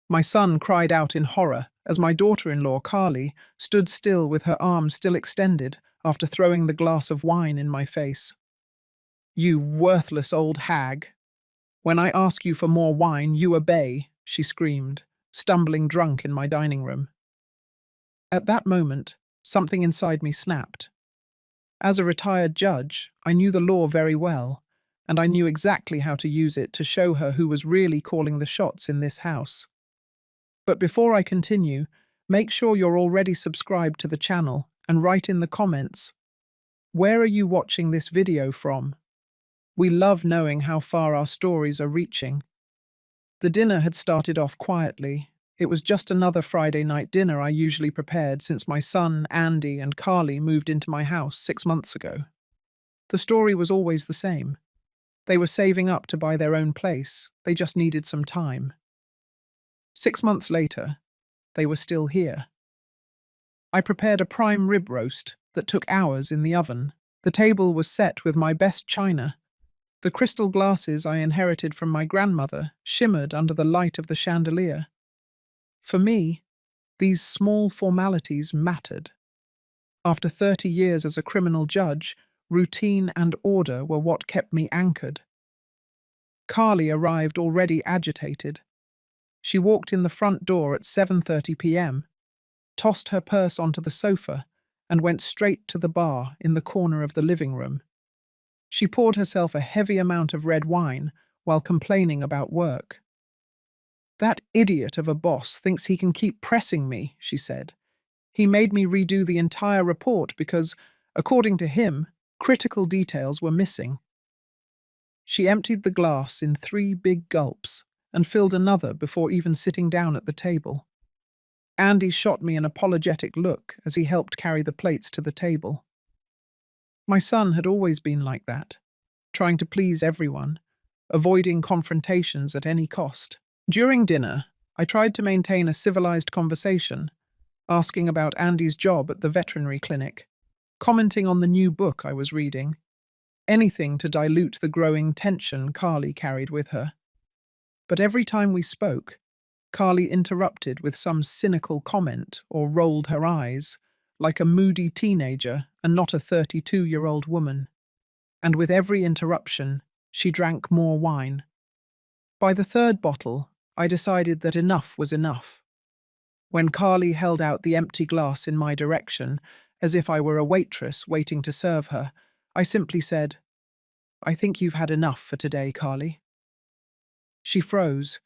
My son cried out in horror as my daughter-in-law, Carly, stood still with her arms still extended after throwing the glass of wine in my face. "You worthless old hag! When I ask you for more wine, you obey," she screamed, stumbling drunk in my dining room. At that moment, something inside me snapped. As a retired judge, I knew the law very well, and I knew exactly how to use it to show her who was really calling the shots in this house. But before I continue, make sure you're already subscribed to the channel and write in the comments, where are you watching this video from? We love knowing how far our stories are reaching. The dinner had started off quietly. It was just another Friday night dinner I usually prepared since my son, Andy, and Carly moved into my house 6 months ago. The story was always the same. They were saving up to buy their own place. They just needed some time. 6 months later, they were still here. I prepared a prime rib roast that took hours in the oven. The table was set with my best china. The crystal glasses I inherited from my grandmother shimmered under the light of the chandelier. For me, these small formalities mattered. After 30 years as a criminal judge, routine and order were what kept me anchored. Carly arrived already agitated. She walked in the front door at 7:30 p.m., tossed her purse onto the sofa, and went straight to the bar in the corner of the living room. She poured herself a heavy amount of red wine while complaining about work. "That idiot of a boss thinks he can keep pressing me," she said. "He made me redo the entire report because, according to him, critical details were missing." She emptied the glass in 3 big gulps and filled another before even sitting down at the table. Andy shot me an apologetic look as he helped carry the plates to the table. My son had always been like that, trying to please everyone, avoiding confrontations at any cost. During dinner, I tried to maintain a civilized conversation, asking about Andy's job at the veterinary clinic, commenting on the new book I was reading, anything to dilute the growing tension Carly carried with her. But every time we spoke, Carly interrupted with some cynical comment or rolled her eyes, like a moody teenager and not a 32-year-old woman. And with every interruption, she drank more wine. By the 3rd bottle, I decided that enough was enough. When Carly held out the empty glass in my direction, as if I were a waitress waiting to serve her, I simply said, "I think you've had enough for today, Carly." She froze,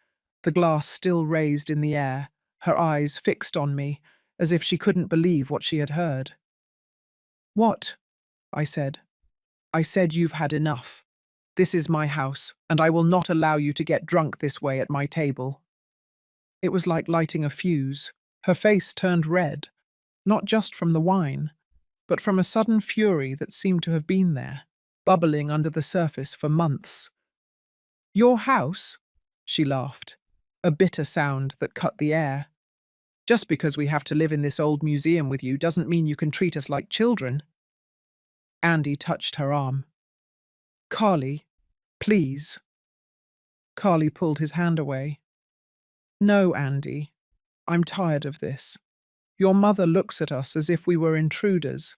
the glass still raised in the air, her eyes fixed on me, as if she couldn't believe what she had heard. "What?" I said. "I said you've had enough. This is my house, and I will not allow you to get drunk this way at my table." It was like lighting a fuse. Her face turned red, not just from the wine, but from a sudden fury that seemed to have been there, bubbling under the surface for months. "Your house?" she laughed, a bitter sound that cut the air. "Just because we have to live in this old museum with you doesn't mean you can treat us like children." Andy touched her arm. "Carly, please." Carly pulled his hand away. "No, Andy. I'm tired of this. Your mother looks at us as if we were intruders,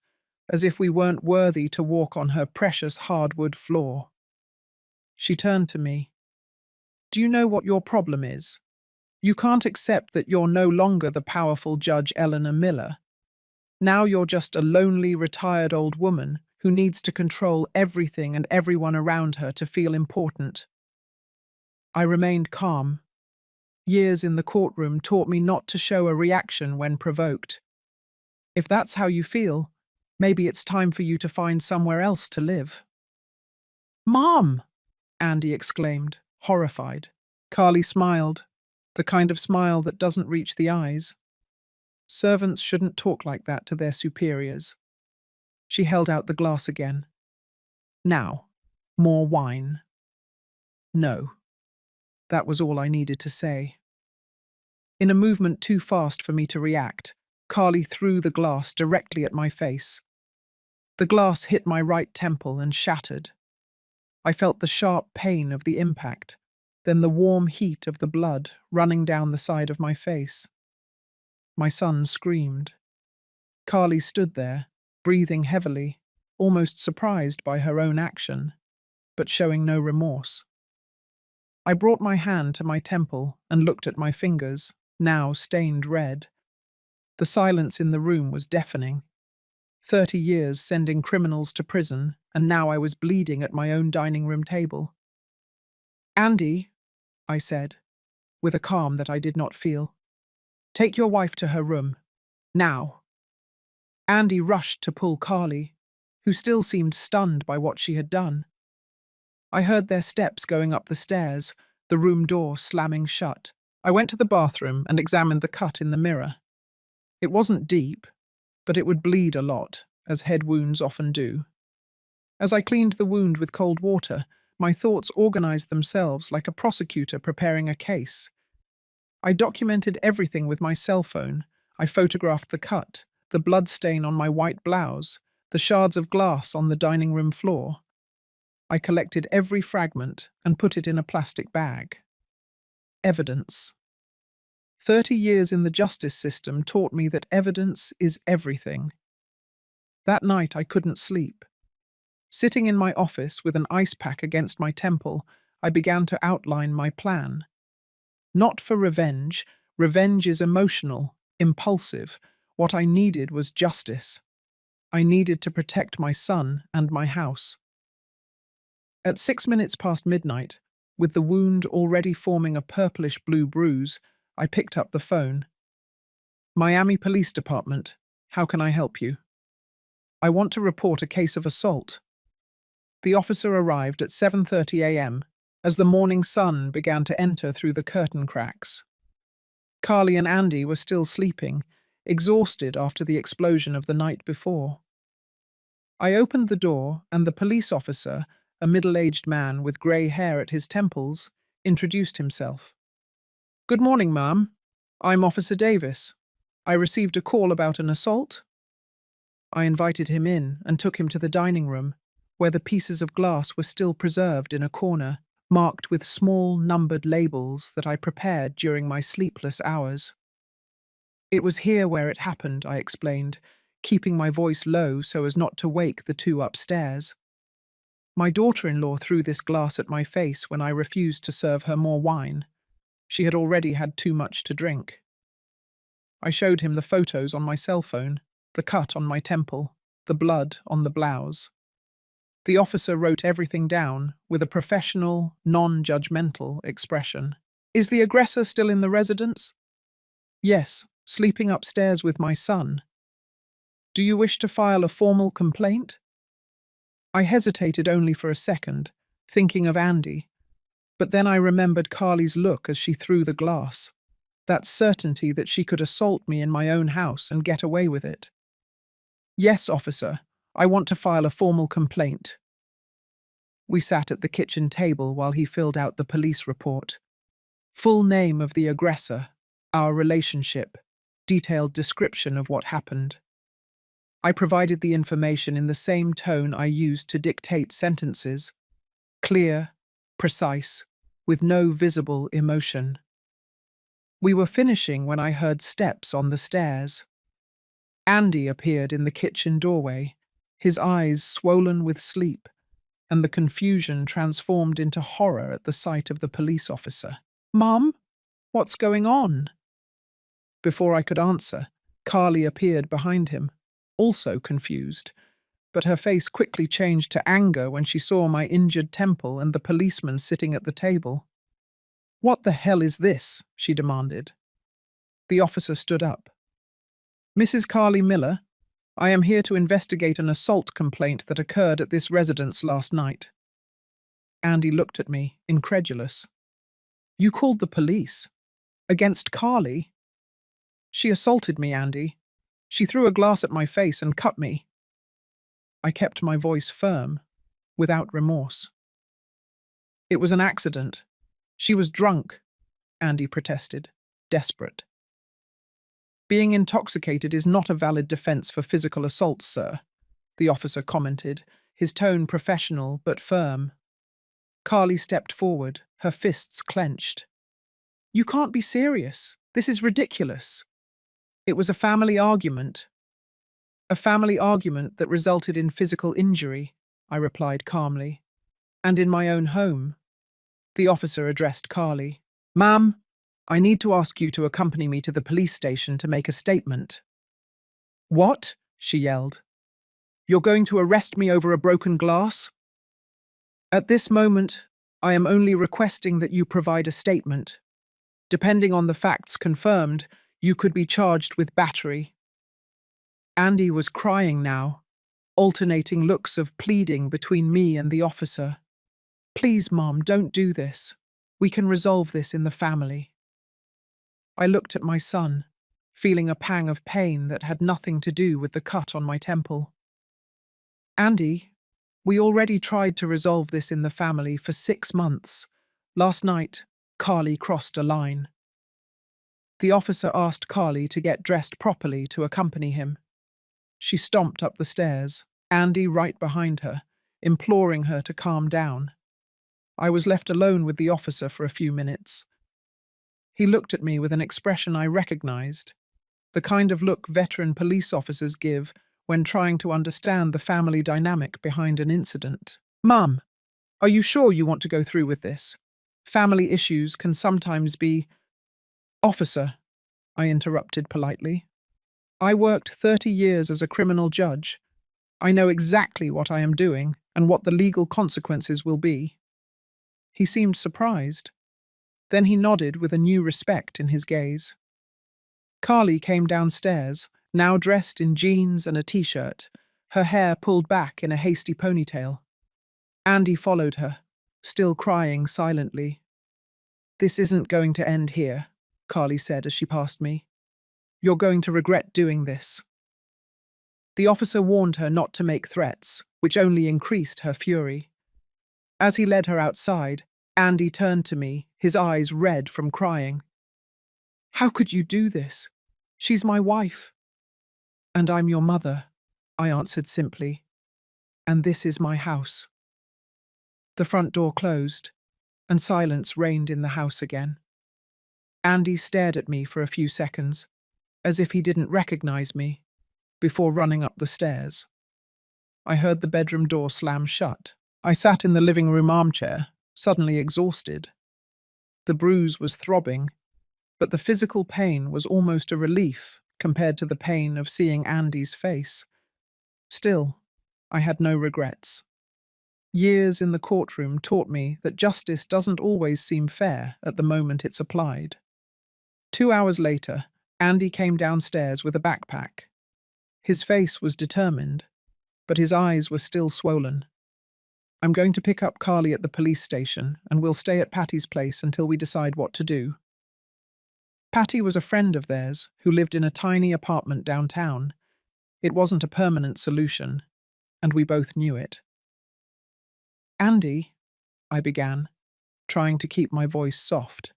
as if we weren't worthy to walk on her precious hardwood floor." She turned to me. "Do you know what your problem is? You can't accept that you're no longer the powerful Judge Eleanor Miller. Now you're just a lonely, retired old woman who needs to control everything and everyone around her to feel important." I remained calm. Years in the courtroom taught me not to show a reaction when provoked. If that's how you feel, maybe it's time for you to find somewhere else to live. "Mom!" Andy exclaimed, horrified. Carly smiled, the kind of smile that doesn't reach the eyes. Servants shouldn't talk like that to their superiors. She held out the glass again. "Now, more wine." No. That was all I needed to say. In a movement too fast for me to react, Carly threw the glass directly at my face. The glass hit my right temple and shattered. I felt the sharp pain of the impact, then the warm heat of the blood running down the side of my face. My son screamed. Carly stood there, breathing heavily, almost surprised by her own action, but showing no remorse. I brought my hand to my temple and looked at my fingers, now stained red. The silence in the room was deafening. 30 years sending criminals to prison, and now I was bleeding at my own dining room table. "Andy," I said, with a calm that I did not feel, "take your wife to her room. Now." Andy rushed to pull Carly, who still seemed stunned by what she had done. I heard their steps going up the stairs, the room door slamming shut. I went to the bathroom and examined the cut in the mirror. It wasn't deep, but it would bleed a lot, as head wounds often do. As I cleaned the wound with cold water, my thoughts organized themselves like a prosecutor preparing a case. I documented everything with my cell phone. I photographed the cut, the blood stain on my white blouse, the shards of glass on the dining room floor. I collected every fragment and put it in a plastic bag. Evidence. 30 years in the justice system taught me that evidence is everything. That night I couldn't sleep. Sitting in my office with an ice pack against my temple, I began to outline my plan. Not for revenge. Revenge is emotional, impulsive. What I needed was justice. I needed to protect my son and my house. At 6 minutes past midnight, with the wound already forming a purplish-blue bruise, I picked up the phone. "Miami Police Department, how can I help you?" "I want to report a case of assault." The officer arrived at 7:30 a.m. as the morning sun began to enter through the curtain cracks. Carly and Andy were still sleeping, exhausted after the explosion of the night before. I opened the door, and the police officer, a middle-aged man with grey hair at his temples, introduced himself. "Good morning, ma'am. I'm Officer Davis. I received a call about an assault." I invited him in and took him to the dining room, where the pieces of glass were still preserved in a corner, marked with small, numbered labels that I prepared during my sleepless hours. "It was here where it happened," I explained, keeping my voice low so as not to wake the two upstairs. "My daughter-in-law threw this glass at my face when I refused to serve her more wine. She had already had too much to drink." I showed him the photos on my cell phone, the cut on my temple, the blood on the blouse. The officer wrote everything down with a professional, non-judgmental expression. "Is the aggressor still in the residence?" "Yes, sleeping upstairs with my son." "Do you wish to file a formal complaint?" I hesitated only for a second, thinking of Andy, but then I remembered Carly's look as she threw the glass, that certainty that she could assault me in my own house and get away with it. "Yes, officer, I want to file a formal complaint." We sat at the kitchen table while he filled out the police report. Full name of the aggressor, our relationship, detailed description of what happened. I provided the information in the same tone I used to dictate sentences, clear, precise, with no visible emotion. We were finishing when I heard steps on the stairs. Andy appeared in the kitchen doorway, his eyes swollen with sleep, and the confusion transformed into horror at the sight of the police officer. "Mom, what's going on?" Before I could answer, Carly appeared behind him, also confused, but her face quickly changed to anger when she saw my injured temple and the policeman sitting at the table. "What the hell is this?" she demanded. The officer stood up. "Mrs. Carly Miller, I am here to investigate an assault complaint that occurred at this residence last night." Andy looked at me, incredulous. "You called the police? Against Carly?" "She assaulted me, Andy. She threw a glass at my face and cut me." I kept my voice firm, without remorse. "It was an accident. She was drunk," Andy protested, desperate. "Being intoxicated is not a valid defense for physical assault, sir," the officer commented, his tone professional but firm. Carly stepped forward, her fists clenched. You can't be serious. This is ridiculous. It was a family argument. A family argument that resulted in physical injury, I replied calmly. And in my own home. The officer addressed Carly. Ma'am, I need to ask you to accompany me to the police station to make a statement. What? She yelled. You're going to arrest me over a broken glass? At this moment, I am only requesting that you provide a statement. Depending on the facts confirmed, you could be charged with battery. Andy was crying now, alternating looks of pleading between me and the officer. Please, Mom, don't do this. We can resolve this in the family. I looked at my son, feeling a pang of pain that had nothing to do with the cut on my temple. Andy, we already tried to resolve this in the family for 6 months. Last night, Carly crossed a line. The officer asked Carly to get dressed properly to accompany him. She stomped up the stairs, Andy right behind her, imploring her to calm down. I was left alone with the officer for a few minutes. He looked at me with an expression I recognized, the kind of look veteran police officers give when trying to understand the family dynamic behind an incident. Mum, are you sure you want to go through with this? Family issues can sometimes be… Officer, I interrupted politely. I worked 30 years as a criminal judge. I know exactly what I am doing and what the legal consequences will be. He seemed surprised. Then he nodded with a new respect in his gaze. Carly came downstairs, now dressed in jeans and a t-shirt, her hair pulled back in a hasty ponytail. Andy followed her, still crying silently. This isn't going to end here, Carly said as she passed me. You're going to regret doing this. The officer warned her not to make threats, which only increased her fury. As he led her outside, Andy turned to me, his eyes red from crying. How could you do this? She's my wife. And I'm your mother, I answered simply. And this is my house. The front door closed, and silence reigned in the house again. Andy stared at me for a few seconds, as if he didn't recognize me, before running up the stairs. I heard the bedroom door slam shut. I sat in the living room armchair, suddenly exhausted. The bruise was throbbing, but the physical pain was almost a relief compared to the pain of seeing Andy's face. Still, I had no regrets. Years in the courtroom taught me that justice doesn't always seem fair at the moment it's applied. 2 hours later, Andy came downstairs with a backpack. His face was determined, but his eyes were still swollen. I'm going to pick up Carly at the police station, and we'll stay at Patty's place until we decide what to do. Patty was a friend of theirs who lived in a tiny apartment downtown. It wasn't a permanent solution, and we both knew it. Andy, I began, trying to keep my voice soft.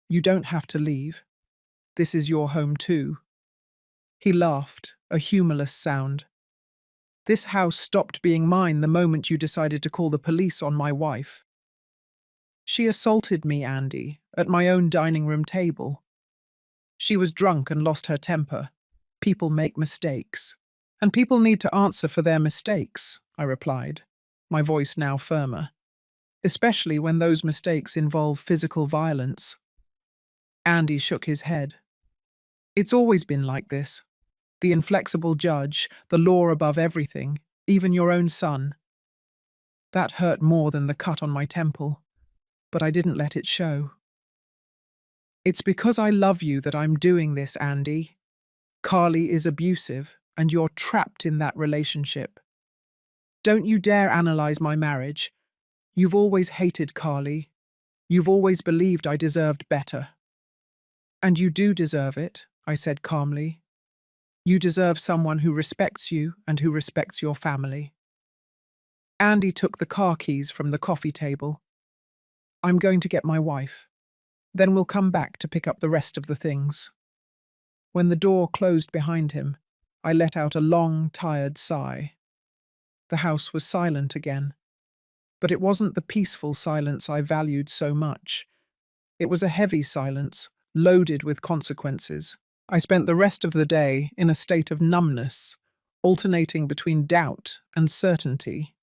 You don't have to leave. This is your home too. He laughed, a humorless sound. This house stopped being mine the moment you decided to call the police on my wife. She assaulted me, Andy, at my own dining room table. She was drunk and lost her temper. People make mistakes. And people need to answer for their mistakes, I replied, my voice now firmer. Especially when those mistakes involve physical violence. Andy shook his head. It's always been like this. The inflexible judge, the law above everything, even your own son. That hurt more than the cut on my temple, but I didn't let it show. It's because I love you that I'm doing this, Andy. Carly is abusive, and you're trapped in that relationship. Don't you dare analyze my marriage. You've always hated Carly. You've always believed I deserved better. And you do deserve it, I said calmly. You deserve someone who respects you and who respects your family. Andy took the car keys from the coffee table. I'm going to get my wife. Then we'll come back to pick up the rest of the things. When the door closed behind him, I let out a long, tired sigh. The house was silent again. But it wasn't the peaceful silence I valued so much. It was a heavy silence, loaded with consequences. I spent the rest of the day in a state of numbness, alternating between doubt and certainty.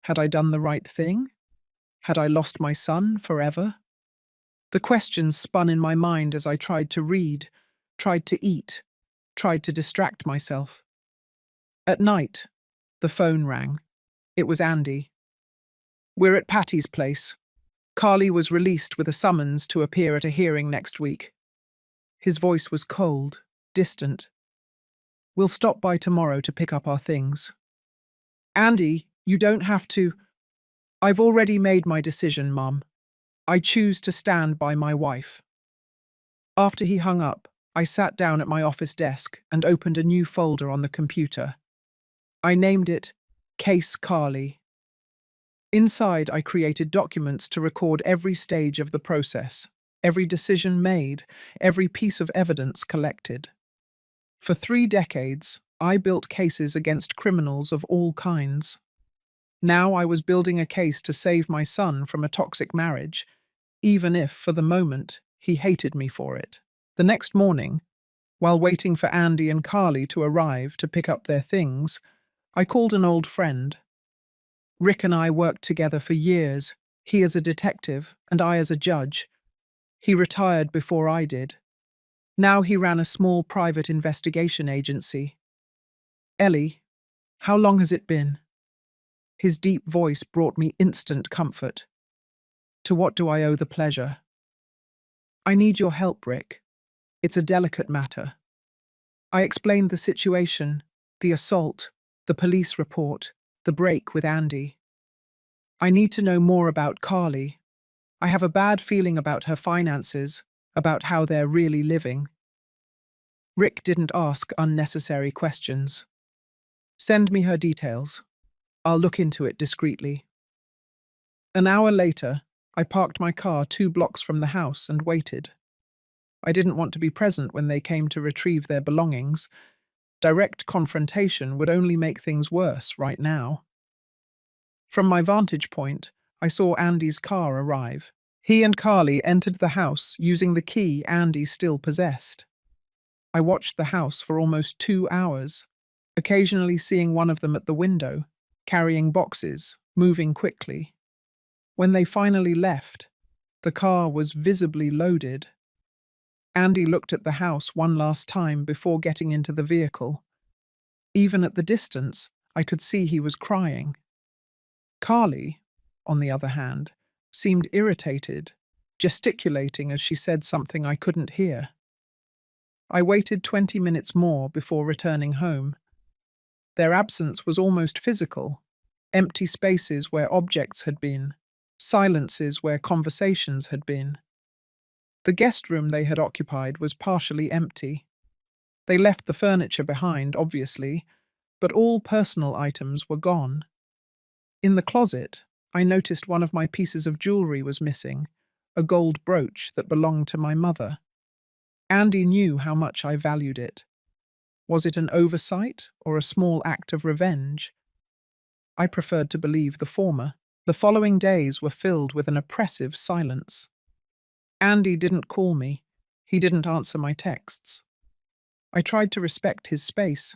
Had I done the right thing? Had I lost my son forever? The questions spun in my mind as I tried to read, tried to eat, tried to distract myself. At night, the phone rang. It was Andy. "We're at Patty's place. Carly was released with a summons to appear at a hearing next week." His voice was cold, distant. "We'll stop by tomorrow to pick up our things." "Andy, you don't have to." "I've already made my decision, Mum. I choose to stand by my wife." After he hung up, I sat down at my office desk and opened a new folder on the computer. I named it Case Carly. Inside, I created documents to record every stage of the process, every decision made, every piece of evidence collected. For 3 decades, I built cases against criminals of all kinds. Now I was building a case to save my son from a toxic marriage, even if, for the moment, he hated me for it. The next morning, while waiting for Andy and Carly to arrive to pick up their things, I called an old friend. Rick and I worked together for years, he as a detective and I as a judge. He retired before I did. Now he ran a small private investigation agency. "Ellie, how long has it been?" His deep voice brought me instant comfort. "To what do I owe the pleasure?" "I need your help, Rick. It's a delicate matter." I explained the situation, the assault, the police report, the break with Andy. "I need to know more about Carly. I have a bad feeling about her finances, about how they're really living." Rick didn't ask unnecessary questions. "Send me her details. I'll look into it discreetly." An hour later, I parked my car 2 blocks from the house and waited. I didn't want to be present when they came to retrieve their belongings. Direct confrontation would only make things worse right now. From my vantage point, I saw Andy's car arrive. He and Carly entered the house using the key Andy still possessed. I watched the house for almost 2 hours, occasionally seeing one of them at the window, carrying boxes, moving quickly. When they finally left, the car was visibly loaded. Andy looked at the house one last time before getting into the vehicle. Even at the distance, I could see he was crying. Carly, on the other hand, seemed irritated, gesticulating as she said something I couldn't hear. I waited 20 minutes more before returning home. Their absence was almost physical. Empty spaces where objects had been, silences where conversations had been. The guest room they had occupied was partially empty. They left the furniture behind, obviously, but all personal items were gone. In the closet, I noticed one of my pieces of jewelry was missing, a gold brooch that belonged to my mother. Andy knew how much I valued it. Was it an oversight or a small act of revenge? I preferred to believe the former. The following days were filled with an oppressive silence. Andy didn't call me. He didn't answer my texts. I tried to respect his space,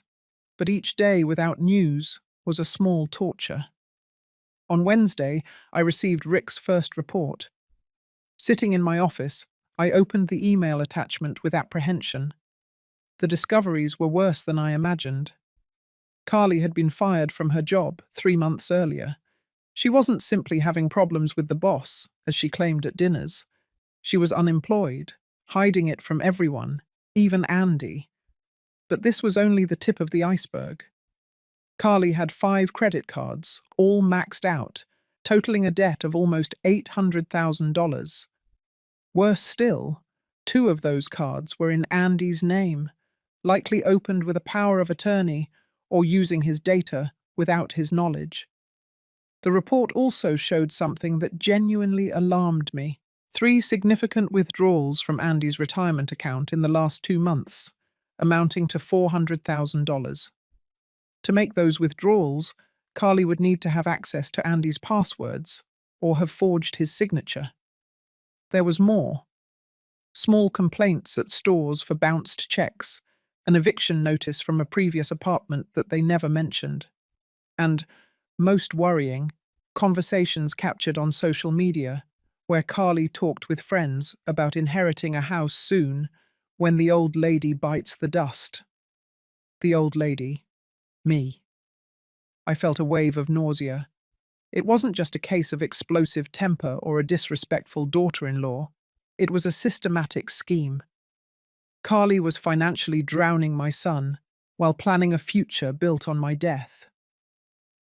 but each day without news was a small torture. On Wednesday, I received Rick's first report. Sitting in my office, I opened the email attachment with apprehension. The discoveries were worse than I imagined. Carly had been fired from her job 3 months earlier. She wasn't simply having problems with the boss, as she claimed at dinners. She was unemployed, hiding it from everyone, even Andy. But this was only the tip of the iceberg. Carly had 5 credit cards, all maxed out, totaling a debt of almost $800,000. Worse still, 2 of those cards were in Andy's name, likely opened with a power of attorney or using his data without his knowledge. The report also showed something that genuinely alarmed me. 3 significant withdrawals from Andy's retirement account in the last 2 months, amounting to $400,000. To make those withdrawals, Carly would need to have access to Andy's passwords or have forged his signature. There was more. Small complaints at stores for bounced checks, an eviction notice from a previous apartment that they never mentioned, and, most worrying, conversations captured on social media where Carly talked with friends about inheriting a house soon when the old lady bites the dust. The old lady. Me. I felt a wave of nausea. It wasn't just a case of explosive temper or a disrespectful daughter-in-law. It was a systematic scheme. Carly was financially drowning my son while planning a future built on my death.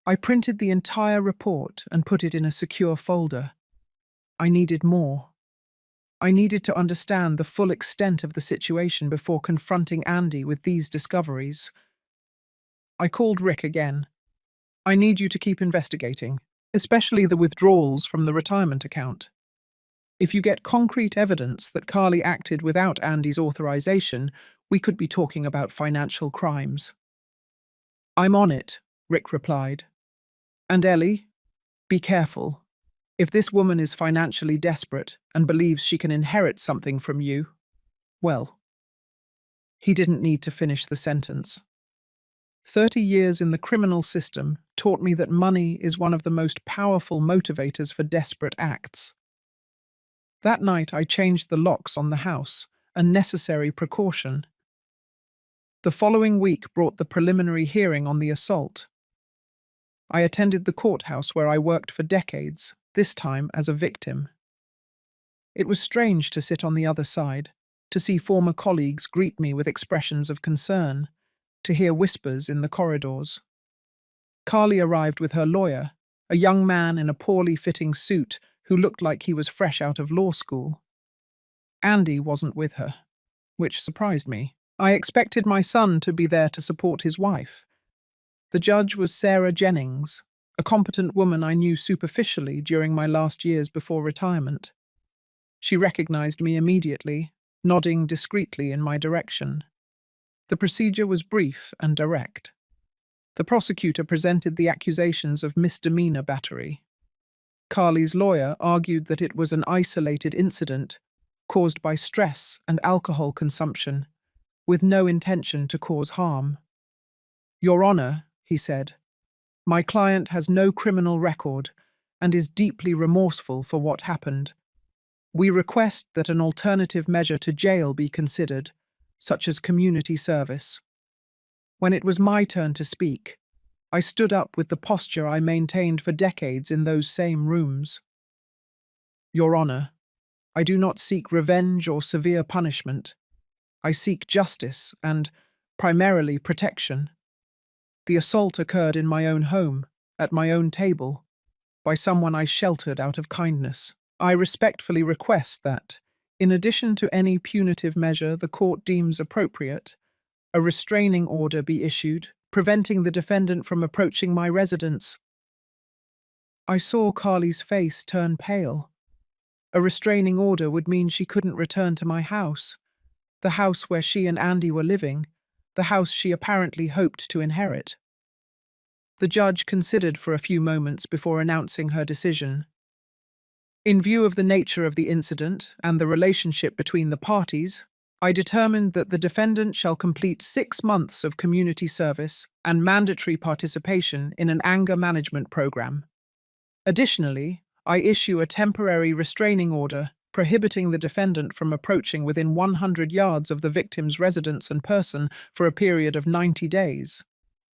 I printed the entire report and put it in a secure folder. I needed more. I needed to understand the full extent of the situation before confronting Andy with these discoveries. I called Rick again. I need you to keep investigating, especially the withdrawals from the retirement account. If you get concrete evidence that Carly acted without Andy's authorization, we could be talking about financial crimes. I'm on it, Rick replied. And Ellie, be careful. If this woman is financially desperate and believes she can inherit something from you, well, he didn't need to finish the sentence. 30 years in the criminal system taught me that money is one of the most powerful motivators for desperate acts. That night I changed the locks on the house, a necessary precaution. The following week brought the preliminary hearing on the assault. I attended the courthouse where I worked for decades, this time as a victim. It was strange to sit on the other side, to see former colleagues greet me with expressions of concern, to hear whispers in the corridors. Carly arrived with her lawyer, a young man in a poorly fitting suit who looked like he was fresh out of law school. Andy wasn't with her, which surprised me. I expected my son to be there to support his wife. The judge was Sarah Jennings, a competent woman I knew superficially during my last years before retirement. She recognized me immediately, nodding discreetly in my direction. The procedure was brief and direct. The prosecutor presented the accusations of misdemeanor battery. Carly's lawyer argued that it was an isolated incident caused by stress and alcohol consumption, with no intention to cause harm. Your Honor, he said, my client has no criminal record and is deeply remorseful for what happened. We request that an alternative measure to jail be considered, such as community service. When it was my turn to speak, I stood up with the posture I maintained for decades in those same rooms. Your Honor, I do not seek revenge or severe punishment. I seek justice and, primarily, protection. The assault occurred in my own home, at my own table, by someone I sheltered out of kindness. I respectfully request that, in addition to any punitive measure the court deems appropriate, a restraining order be issued, preventing the defendant from approaching my residence. I saw Carly's face turn pale. A restraining order would mean she couldn't return to my house, the house where she and Andy were living, the house she apparently hoped to inherit. The judge considered for a few moments before announcing her decision. In view of the nature of the incident and the relationship between the parties, I determined that the defendant shall complete 6 months of community service and mandatory participation in an anger management program. Additionally, I issue a temporary restraining order prohibiting the defendant from approaching within 100 yards of the victim's residence and person for a period of 90 days,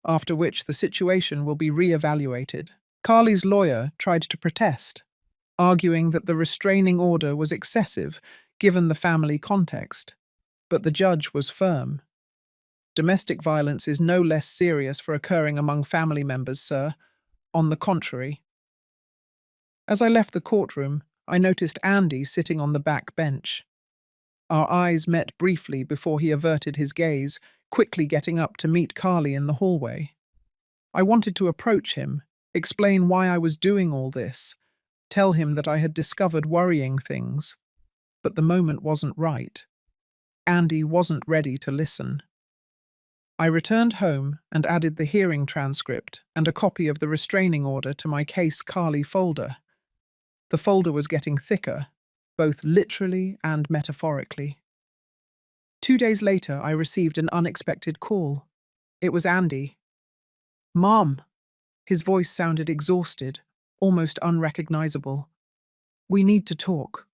after which the situation will be re-evaluated. Carly's lawyer tried to protest, arguing that the restraining order was excessive given the family context. But the judge was firm. Domestic violence is no less serious for occurring among family members, sir. On the contrary. As I left the courtroom, I noticed Andy sitting on the back bench. Our eyes met briefly before he averted his gaze, quickly getting up to meet Carly in the hallway. I wanted to approach him, explain why I was doing all this, tell him that I had discovered worrying things, but the moment wasn't right. Andy wasn't ready to listen. I returned home and added the hearing transcript and a copy of the restraining order to my Case Carly folder. The folder was getting thicker, both literally and metaphorically. 2 days later, I received an unexpected call. It was Andy. "Mom." His voice sounded exhausted, almost unrecognizable. "We need to talk."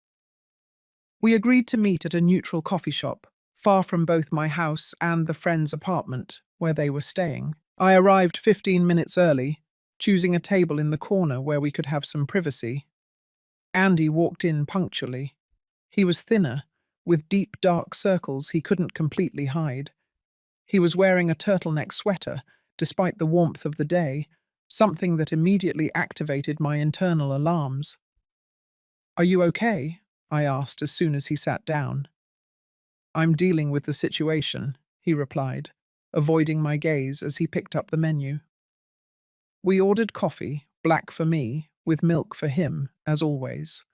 We agreed to meet at a neutral coffee shop, far from both my house and the friend's apartment where they were staying. I arrived 15 minutes early, choosing a table in the corner where we could have some privacy. Andy walked in punctually. He was thinner, with deep dark circles he couldn't completely hide. He was wearing a turtleneck sweater, despite the warmth of the day, something that immediately activated my internal alarms. "Are you okay?" I asked as soon as he sat down. "I'm dealing with the situation," he replied, avoiding my gaze as he picked up the menu. We ordered coffee, black for me, with milk for him, as always.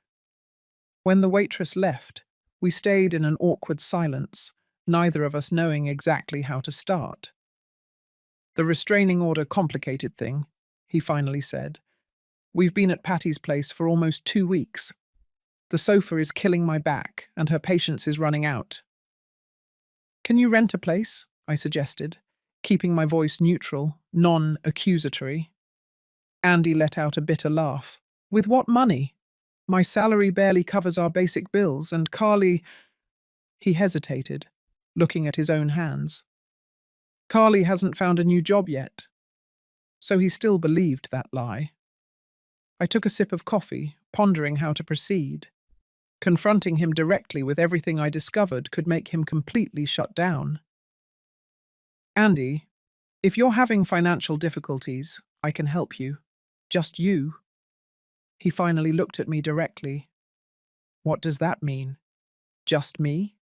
When the waitress left, we stayed in an awkward silence, neither of us knowing exactly how to start. "The restraining order complicated thing," he finally said. "We've been at Patty's place for almost 2 weeks. The sofa is killing my back, and her patience is running out." "Can you rent a place?" I suggested, keeping my voice neutral, non-accusatory. Andy let out a bitter laugh. "With what money? My salary barely covers our basic bills, and Carly—" He hesitated, looking at his own hands. "Carly hasn't found a new job yet." So he still believed that lie. I took a sip of coffee, pondering how to proceed. Confronting him directly with everything I discovered could make him completely shut down. "Andy, if you're having financial difficulties, I can help you. Just you." He finally looked at me directly. "What does that mean? Just me?"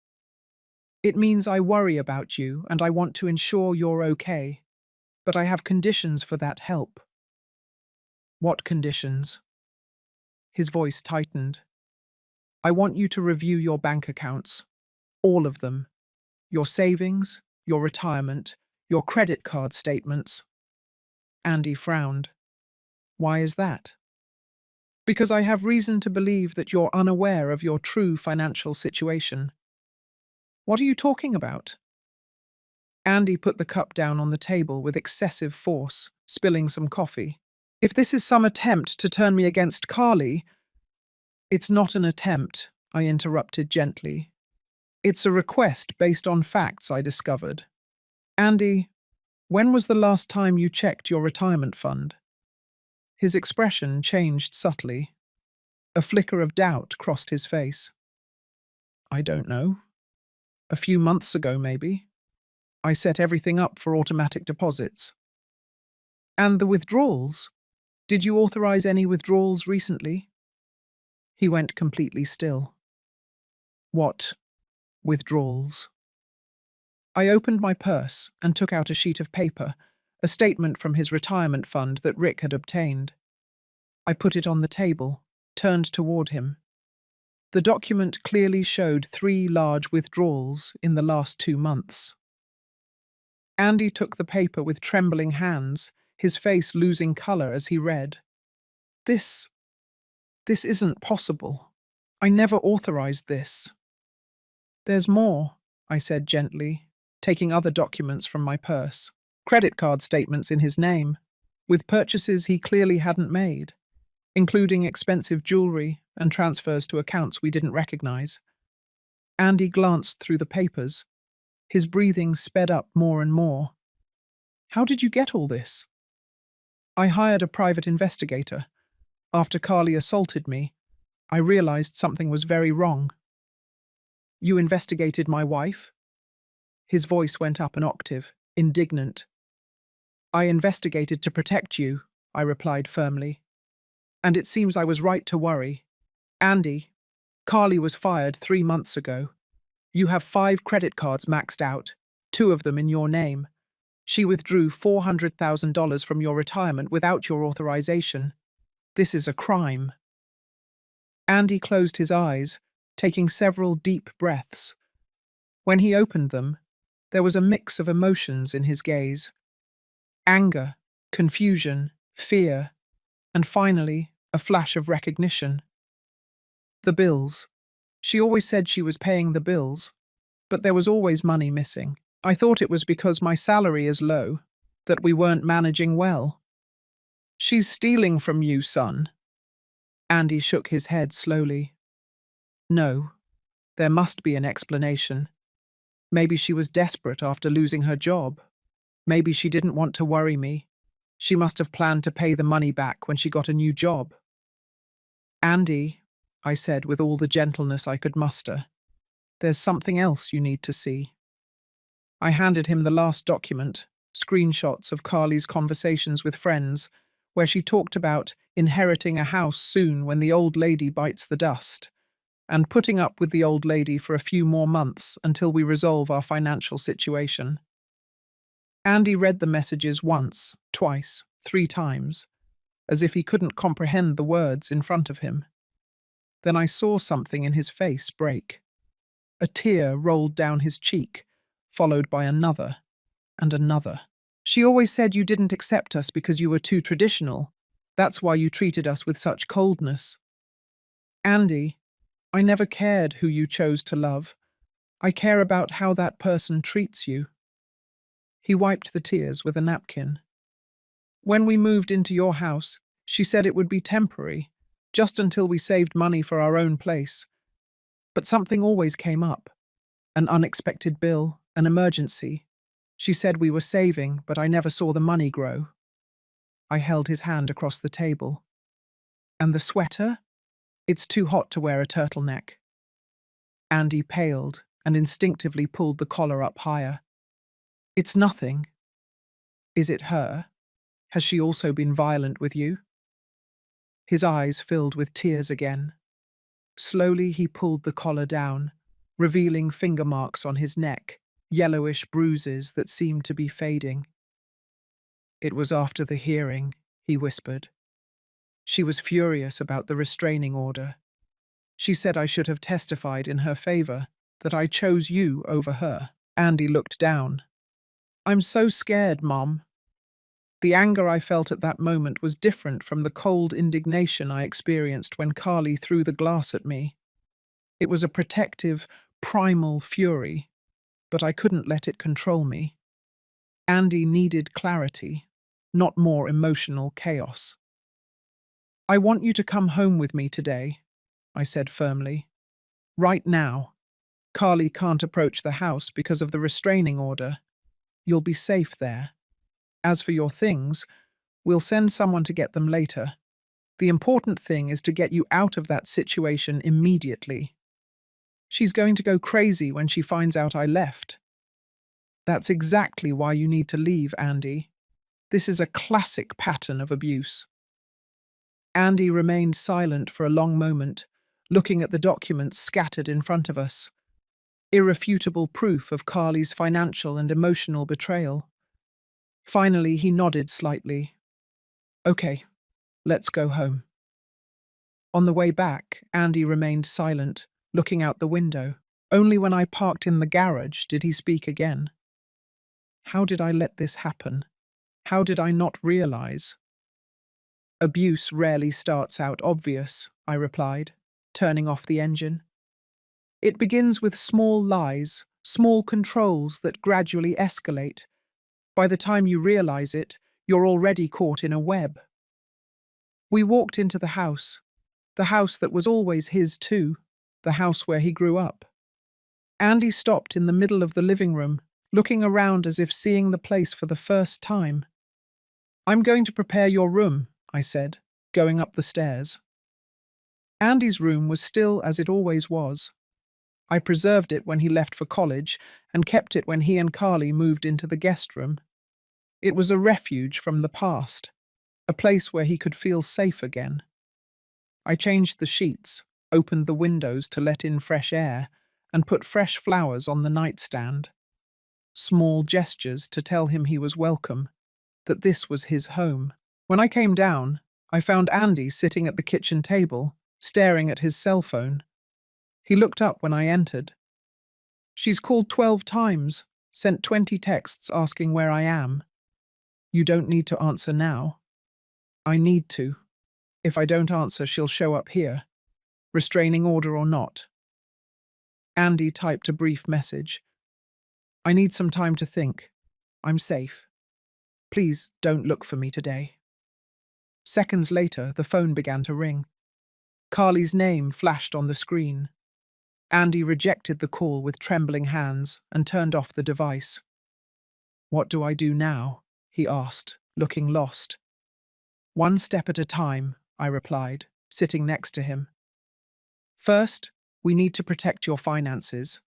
"It means I worry about you and I want to ensure you're okay. But I have conditions for that help." "What conditions?" His voice tightened. "I want you to review your bank accounts. All of them. Your savings, your retirement, your credit card statements." Andy frowned. "Why is that?" "Because I have reason to believe that you're unaware of your true financial situation." "What are you talking about?" Andy put the cup down on the table with excessive force, spilling some coffee. "If this is some attempt to turn me against Carly—" "It's not an attempt," I interrupted gently. "It's a request based on facts I discovered. Andy, when was the last time you checked your retirement fund?" His expression changed subtly. A flicker of doubt crossed his face. "I don't know. A few months ago, maybe. I set everything up for automatic deposits." "And the withdrawals? Did you authorize any withdrawals recently?" He went completely still. "What withdrawals?" I opened my purse and took out a sheet of paper, a statement from his retirement fund that Rick had obtained. I put it on the table, turned toward him. The document clearly showed 3 large withdrawals in the last 2 months. Andy took the paper with trembling hands, his face losing color as he read. This isn't possible. I never authorized this." "There's more," I said gently, taking other documents from my purse. Credit card statements in his name, with purchases he clearly hadn't made, including expensive jewelry and transfers to accounts we didn't recognize. Andy glanced through the papers. His breathing sped up more and more. "How did you get all this?" "I hired a private investigator. After Carly assaulted me, I realized something was very wrong." "You investigated my wife?" His voice went up an octave, indignant. "I investigated to protect you," I replied firmly. "And it seems I was right to worry. Andy, Carly was fired 3 months ago. You have 5 credit cards maxed out, 2 of them in your name. She withdrew $400,000 from your retirement without your authorization. This is a crime." Andy closed his eyes, taking several deep breaths. When he opened them, There was a mix of emotions in his gaze: anger, confusion, fear, and finally, a flash of recognition. The bills. She always said she was paying the bills, but there was always money missing. I thought it was because my salary is low, that we weren't managing well. She's stealing from you, son. Andy shook his head slowly. No, there must be an explanation. Maybe she was desperate after losing her job. Maybe she didn't want to worry me. She must have planned to pay the money back when she got a new job. Andy, I said with all the gentleness I could muster, there's something else you need to see. I handed him the last document, screenshots of Carly's conversations with friends, where she talked about inheriting a house soon when the old lady bites the dust, and putting up with the old lady for a few more months until we resolve our financial situation. Andy read the messages once, twice, 3 times, as if he couldn't comprehend the words in front of him. Then I saw something in his face break. A tear rolled down his cheek, followed by another and another. She always said you didn't accept us because you were too traditional. That's why you treated us with such coldness. Andy, I never cared who you chose to love. I care about how that person treats you. He wiped the tears with a napkin. When we moved into your house, she said it would be temporary, just until we saved money for our own place. But something always came up. An unexpected bill, an emergency. She said we were saving, but I never saw the money grow. I held his hand across the table. And the sweater? It's too hot to wear a turtleneck. Andy paled and instinctively pulled the collar up higher. It's nothing. Is it her? Has she also been violent with you? His eyes filled with tears again. Slowly he pulled the collar down, revealing finger marks on his neck, yellowish bruises that seemed to be fading. It was after the hearing, he whispered. She was furious about the restraining order. She said I should have testified in her favor, that I chose you over her. Andy looked down. I'm so scared, Mom. The anger I felt at that moment was different from the cold indignation I experienced when Carly threw the glass at me. It was a protective, primal fury, but I couldn't let it control me. Andy needed clarity, not more emotional chaos. I want you to come home with me today, I said firmly. Right now. Carly can't approach the house because of the restraining order. You'll be safe there. As for your things, we'll send someone to get them later. The important thing is to get you out of that situation immediately. She's going to go crazy when she finds out I left. That's exactly why you need to leave, Andy. This is a classic pattern of abuse. Andy remained silent for a long moment, looking at the documents scattered in front of us. Irrefutable proof of Carly's financial and emotional betrayal. Finally, he nodded slightly. Okay, let's go home. On the way back, Andy remained silent, looking out the window. Only when I parked in the garage did he speak again. How did I let this happen? How did I not realize? Abuse rarely starts out obvious, I replied, turning off the engine. It begins with small lies, small controls that gradually escalate. By the time you realize it, you're already caught in a web. We walked into the house that was always his too, the house where he grew up. Andy stopped in the middle of the living room, looking around as if seeing the place for the first time. I'm going to prepare your room, I said, going up the stairs. Andy's room was still as it always was. I preserved it when he left for college and kept it when he and Carly moved into the guest room. It was a refuge from the past, a place where he could feel safe again. I changed the sheets, opened the windows to let in fresh air, and put fresh flowers on the nightstand. Small gestures to tell him he was welcome, that this was his home. When I came down, I found Andy sitting at the kitchen table, staring at his cell phone. He looked up when I entered. She's called 12 times, Sent 20 texts asking where I am. You don't need to answer now. I need to. If I don't answer, she'll show up here. Restraining order or not. Andy typed a brief message. I need some time to think. I'm safe. Please don't look for me today. Seconds later, the phone began to ring. Carly's name flashed on the screen. Andy rejected the call with trembling hands and turned off the device. What do I do now? He asked, looking lost. One step at a time, I replied, sitting next to him. First, we need to protect your finances.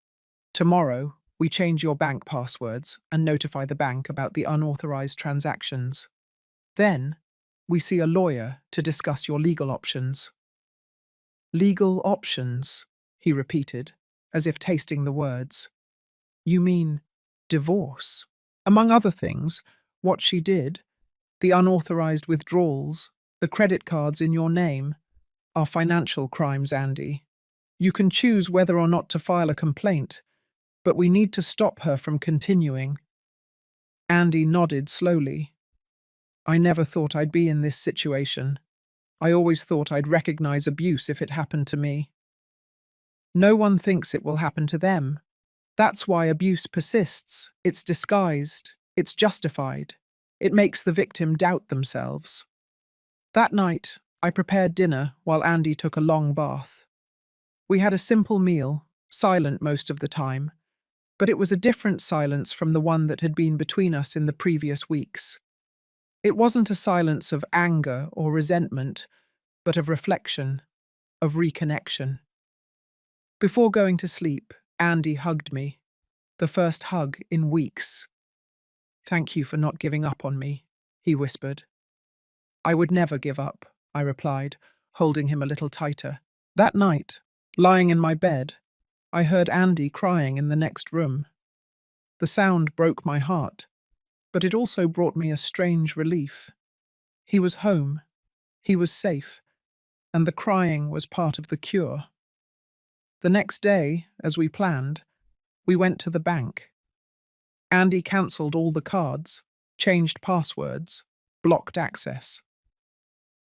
Tomorrow, we change your bank passwords and notify the bank about the unauthorized transactions. Then, we see a lawyer to discuss your legal options. Legal options, he repeated, as if tasting the words. You mean divorce? Among other things, what she did, the unauthorized withdrawals, the credit cards in your name, are financial crimes, Andy. You can choose whether or not to file a complaint, but we need to stop her from continuing. Andy nodded slowly. I never thought I'd be in this situation. I always thought I'd recognize abuse if it happened to me. No one thinks it will happen to them. That's why abuse persists. It's disguised. It's justified. It makes the victim doubt themselves. That night, I prepared dinner while Andy took a long bath. We had a simple meal, silent most of the time, but it was a different silence from the one that had been between us in the previous weeks. It wasn't a silence of anger or resentment, but of reflection, of reconnection. Before going to sleep, Andy hugged me, the first hug in weeks. Thank you for not giving up on me, he whispered. I would never give up, I replied, holding him a little tighter. That night, lying in my bed, I heard Andy crying in the next room. The sound broke my heart, but it also brought me a strange relief. He was home, he was safe, and the crying was part of the cure. The next day, as we planned, we went to the bank. Andy cancelled all the cards, changed passwords, blocked access.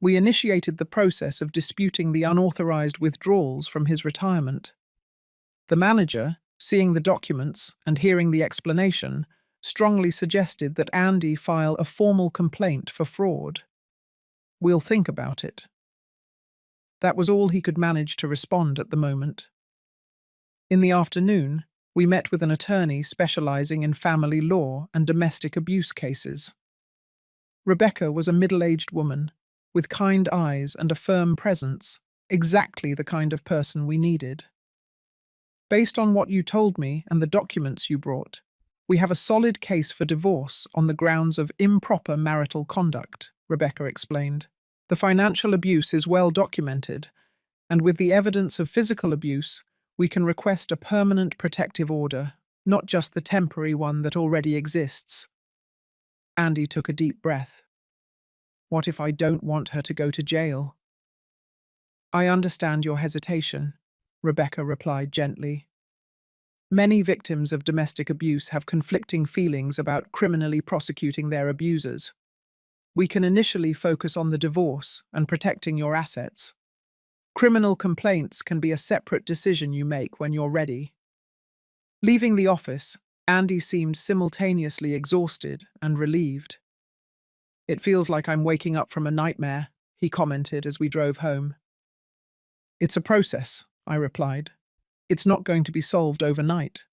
We initiated the process of disputing the unauthorized withdrawals from his retirement. The manager, seeing the documents and hearing the explanation, strongly suggested that Andy file a formal complaint for fraud. We'll think about it. That was all he could manage to respond at the moment. In the afternoon, we met with an attorney specializing in family law and domestic abuse cases. Rebecca was a middle-aged woman, with kind eyes and a firm presence, exactly the kind of person we needed. Based on what you told me and the documents you brought, we have a solid case for divorce on the grounds of improper marital conduct, Rebecca explained. The financial abuse is well documented, and with the evidence of physical abuse, we can request a permanent protective order, not just the temporary one that already exists. Andy took a deep breath. What if I don't want her to go to jail? I understand your hesitation, Rebecca replied gently. Many victims of domestic abuse have conflicting feelings about criminally prosecuting their abusers. We can initially focus on the divorce and protecting your assets. Criminal complaints can be a separate decision you make when you're ready. Leaving the office, Andy seemed simultaneously exhausted and relieved. It feels like I'm waking up from a nightmare, he commented as we drove home. It's a process, I replied. It's not going to be solved overnight.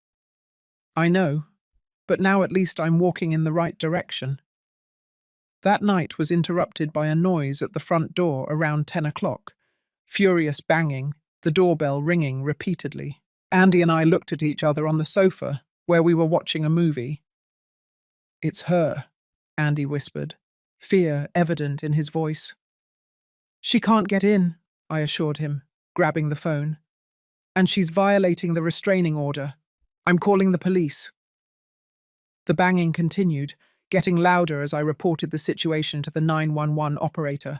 I know, but now at least I'm walking in the right direction. That night was interrupted by a noise at the front door around 10 o'clock. Furious banging, the doorbell ringing repeatedly. Andy and I looked at each other on the sofa, where we were watching a movie. It's her, Andy whispered, fear evident in his voice. She can't get in, I assured him, grabbing the phone. And she's violating the restraining order. I'm calling the police. The banging continued, getting louder as I reported the situation to the 911 operator.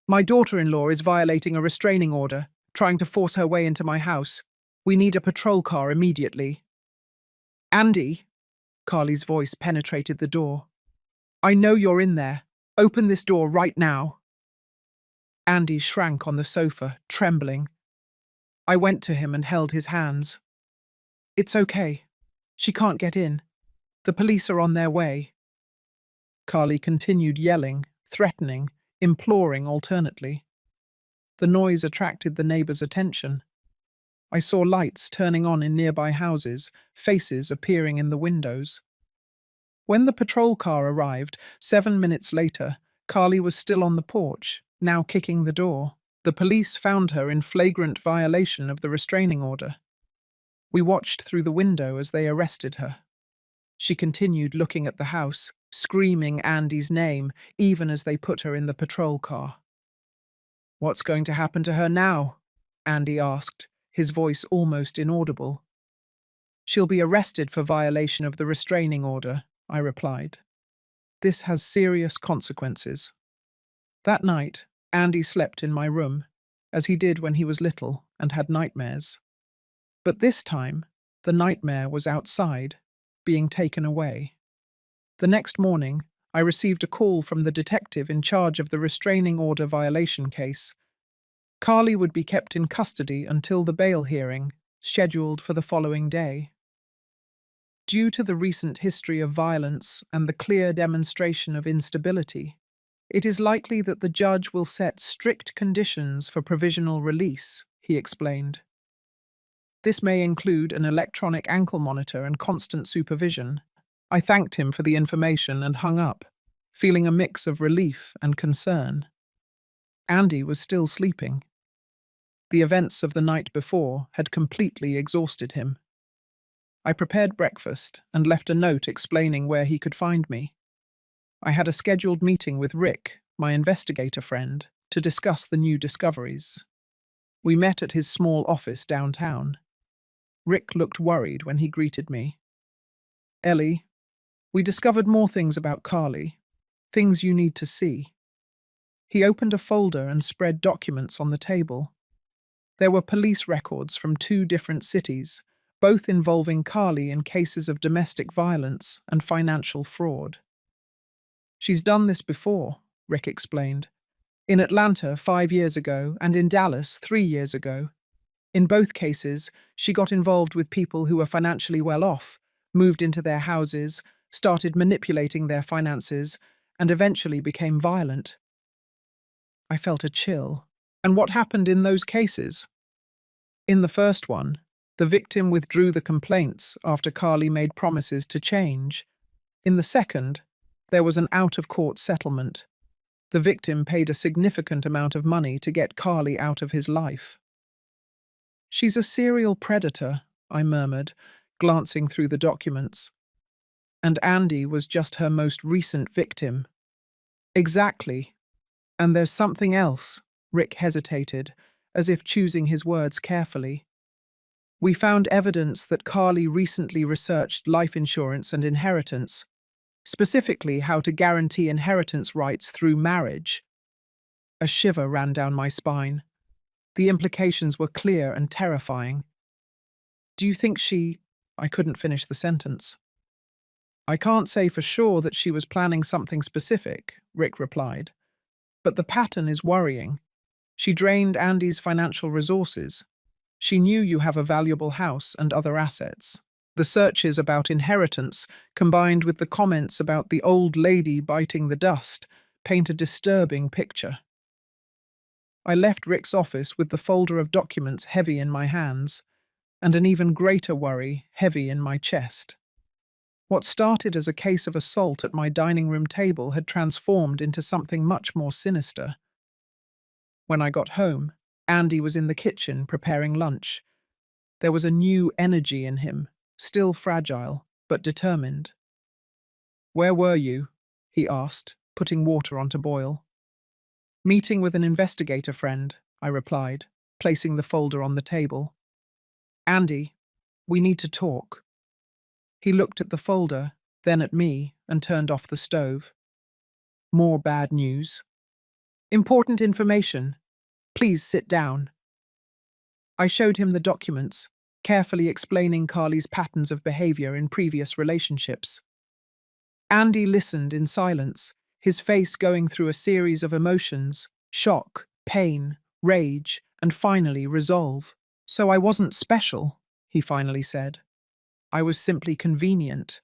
My daughter-in-law is violating a restraining order, trying to force her way into my house. We need a patrol car immediately. Andy, Carly's voice penetrated the door. I know you're in there. Open this door right now. Andy shrank on the sofa, trembling. I went to him and held his hands. It's okay. She can't get in. The police are on their way. Carly continued yelling, threatening, imploring alternately. The noise attracted the neighbors' attention. I saw lights turning on in nearby houses, faces appearing in the windows. When the patrol car arrived, 7 minutes later, Carly was still on the porch, now kicking the door. The police found her in flagrant violation of the restraining order. We watched through the window as they arrested her. She continued looking at the house, screaming Andy's name, even as they put her in the patrol car. What's going to happen to her now? Andy asked, his voice almost inaudible. She'll be arrested for violation of the restraining order, I replied. This has serious consequences. That night, Andy slept in my room, as he did when he was little and had nightmares. But this time, the nightmare was outside, being taken away. The next morning, I received a call from the detective in charge of the restraining order violation case. Carly would be kept in custody until the bail hearing, scheduled for the following day. Due to the recent history of violence and the clear demonstration of instability, it is likely that the judge will set strict conditions for provisional release, he explained. This may include an electronic ankle monitor and constant supervision. I thanked him for the information and hung up, feeling a mix of relief and concern. Andy was still sleeping. The events of the night before had completely exhausted him. I prepared breakfast and left a note explaining where he could find me. I had a scheduled meeting with Rick, my investigator friend, to discuss the new discoveries. We met at his small office downtown. Rick looked worried when he greeted me. Ellie, we discovered more things about Carly, things you need to see. He opened a folder and spread documents on the table. There were police records from 2 different cities, both involving Carly in cases of domestic violence and financial fraud. She's done this before, Rick explained. In Atlanta 5 years ago and in Dallas 3 years ago. In both cases, she got involved with people who were financially well off, moved into their houses, started manipulating their finances, and eventually became violent. I felt a chill. And what happened in those cases? In the first one, the victim withdrew the complaints after Carly made promises to change. In the second, there was an out-of-court settlement. The victim paid a significant amount of money to get Carly out of his life. She's a serial predator, I murmured, glancing through the documents. And Andy was just her most recent victim. Exactly. And there's something else, Rick hesitated, as if choosing his words carefully. We found evidence that Carly recently researched life insurance and inheritance, specifically how to guarantee inheritance rights through marriage. A shiver ran down my spine. The implications were clear and terrifying. Do you think she... I couldn't finish the sentence. I can't say for sure that she was planning something specific, Rick replied. But the pattern is worrying. She drained Andy's financial resources. She knew you have a valuable house and other assets. The searches about inheritance, combined with the comments about the old lady biting the dust, paint a disturbing picture. I left Rick's office with the folder of documents heavy in my hands, and an even greater worry heavy in my chest. What started as a case of assault at my dining room table had transformed into something much more sinister. When I got home, Andy was in the kitchen preparing lunch. There was a new energy in him, still fragile, but determined. "Where were you?" he asked, putting water on to boil. "Meeting with an investigator friend," I replied, placing the folder on the table. "Andy, we need to talk." He looked at the folder, then at me, and turned off the stove. "More bad news." "Important information. Please sit down." I showed him the documents, carefully explaining Carly's patterns of behavior in previous relationships. Andy listened in silence, his face going through a series of emotions: shock, pain, rage, and finally resolve. "So I wasn't special," he finally said. "I was simply convenient."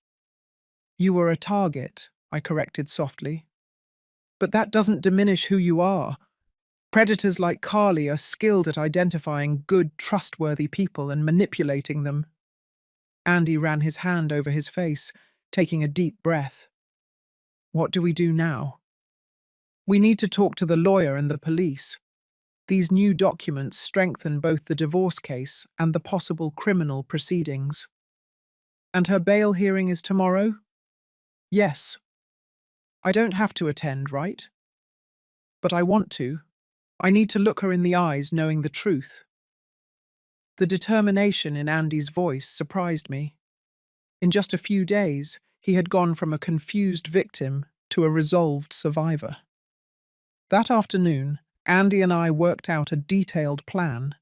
"You were a target," I corrected softly. "But that doesn't diminish who you are. Predators like Carly are skilled at identifying good, trustworthy people and manipulating them." Andy ran his hand over his face, taking a deep breath. "What do we do now?" "We need to talk to the lawyer and the police. These new documents strengthen both the divorce case and the possible criminal proceedings." "And her bail hearing is tomorrow?" "Yes. I don't have to attend, right? But I want to. I need to look her in the eyes knowing the truth." The determination in Andy's voice surprised me. In just a few days, he had gone from a confused victim to a resolved survivor. That afternoon, Andy and I worked out a detailed plan.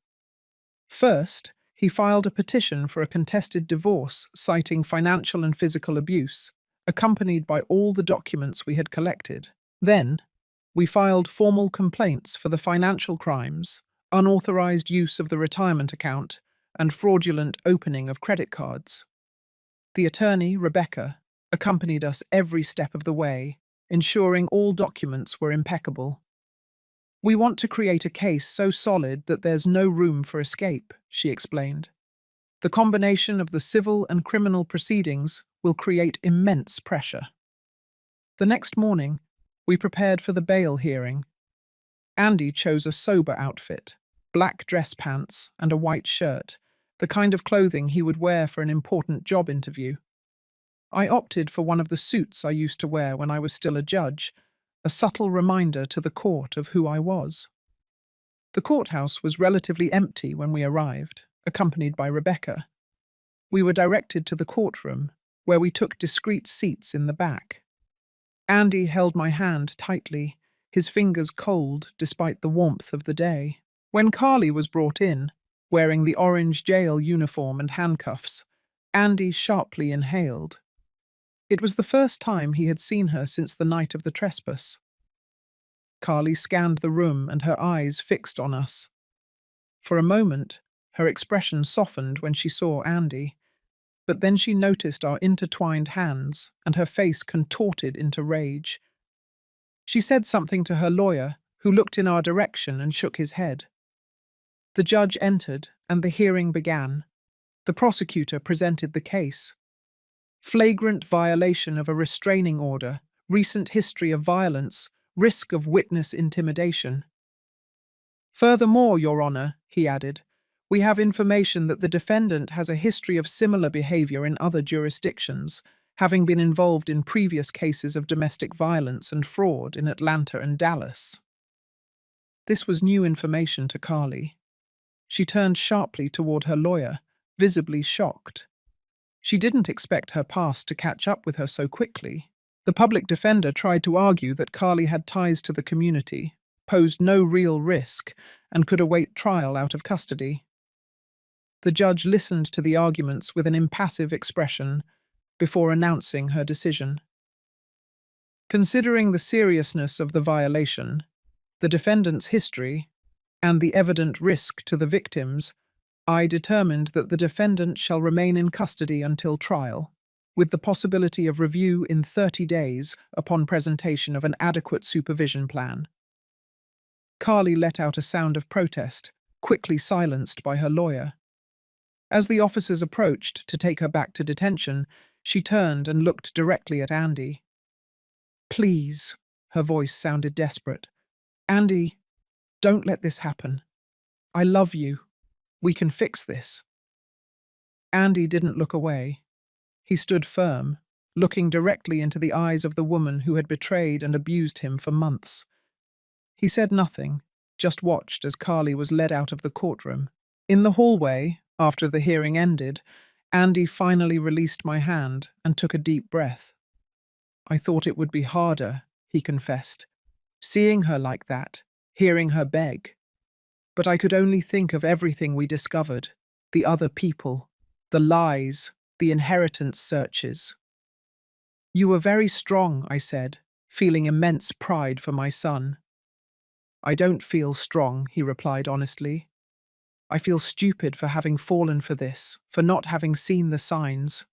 First, he filed a petition for a contested divorce citing financial and physical abuse, accompanied by all the documents we had collected. Then, we filed formal complaints for the financial crimes, unauthorized use of the retirement account, and fraudulent opening of credit cards. The attorney, Rebecca, accompanied us every step of the way, ensuring all documents were impeccable. "We want to create a case so solid that there's no room for escape," she explained. "The combination of the civil and criminal proceedings will create immense pressure." The next morning, we prepared for the bail hearing. Andy chose a sober outfit: black dress pants and a white shirt, the kind of clothing he would wear for an important job interview. I opted for one of the suits I used to wear when I was still a judge, a subtle reminder to the court of who I was. The courthouse was relatively empty when we arrived, accompanied by Rebecca. We were directed to the courtroom, where we took discreet seats in the back. Andy held my hand tightly, his fingers cold despite the warmth of the day. When Carly was brought in, wearing the orange jail uniform and handcuffs, Andy sharply inhaled. It was the first time he had seen her since the night of the trespass. Carly scanned the room and her eyes fixed on us. For a moment, her expression softened when she saw Andy, but then she noticed our intertwined hands and her face contorted into rage. She said something to her lawyer, who looked in our direction and shook his head. The judge entered and the hearing began. The prosecutor presented the case. Flagrant violation of a restraining order, recent history of violence, risk of witness intimidation. "Furthermore, Your Honor," he added, "we have information that the defendant has a history of similar behavior in other jurisdictions, having been involved in previous cases of domestic violence and fraud in Atlanta and Dallas." This was new information to Carly. She turned sharply toward her lawyer, visibly shocked. She didn't expect her past to catch up with her so quickly. The public defender tried to argue that Carly had ties to the community, posed no real risk, and could await trial out of custody. The judge listened to the arguments with an impassive expression before announcing her decision. Considering the seriousness of the violation, the defendant's history, and the evident risk to the victims, I determined that the defendant shall remain in custody until trial, with the possibility of review in 30 days upon presentation of an adequate supervision plan. Carly let out a sound of protest, quickly silenced by her lawyer. As the officers approached to take her back to detention, she turned and looked directly at Andy. "Please," her voice sounded desperate. "Andy, don't let this happen. I love you. We can fix this." Andy didn't look away. He stood firm, looking directly into the eyes of the woman who had betrayed and abused him for months. He said nothing, just watched as Carly was led out of the courtroom. In the hallway, after the hearing ended, Andy finally released my hand and took a deep breath. "I thought it would be harder," he confessed, "seeing her like that, hearing her beg. But I could only think of everything we discovered. the other people, the lies, the inheritance searches. You were very strong, I said, feeling immense pride for my son. I don't feel strong, he replied honestly. I feel stupid for having fallen for this, for not having seen the signs.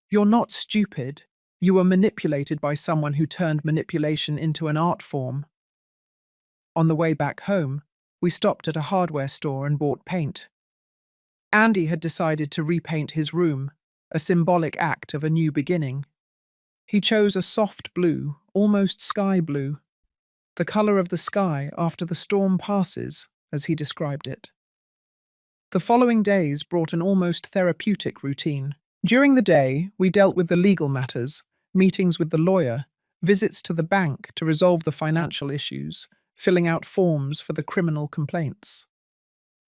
You're not stupid. You were manipulated by someone who turned manipulation into an art form. On the way back home, we stopped at a hardware store and bought paint. Andy had decided to repaint his room, a symbolic act of a new beginning. He chose a soft blue, almost sky blue, the colour of the sky after the storm passes, as he described it. The following days brought an almost therapeutic routine. During the day, we dealt with the legal matters, meetings with the lawyer, visits to the bank to resolve the financial issues, filling out forms for the criminal complaints.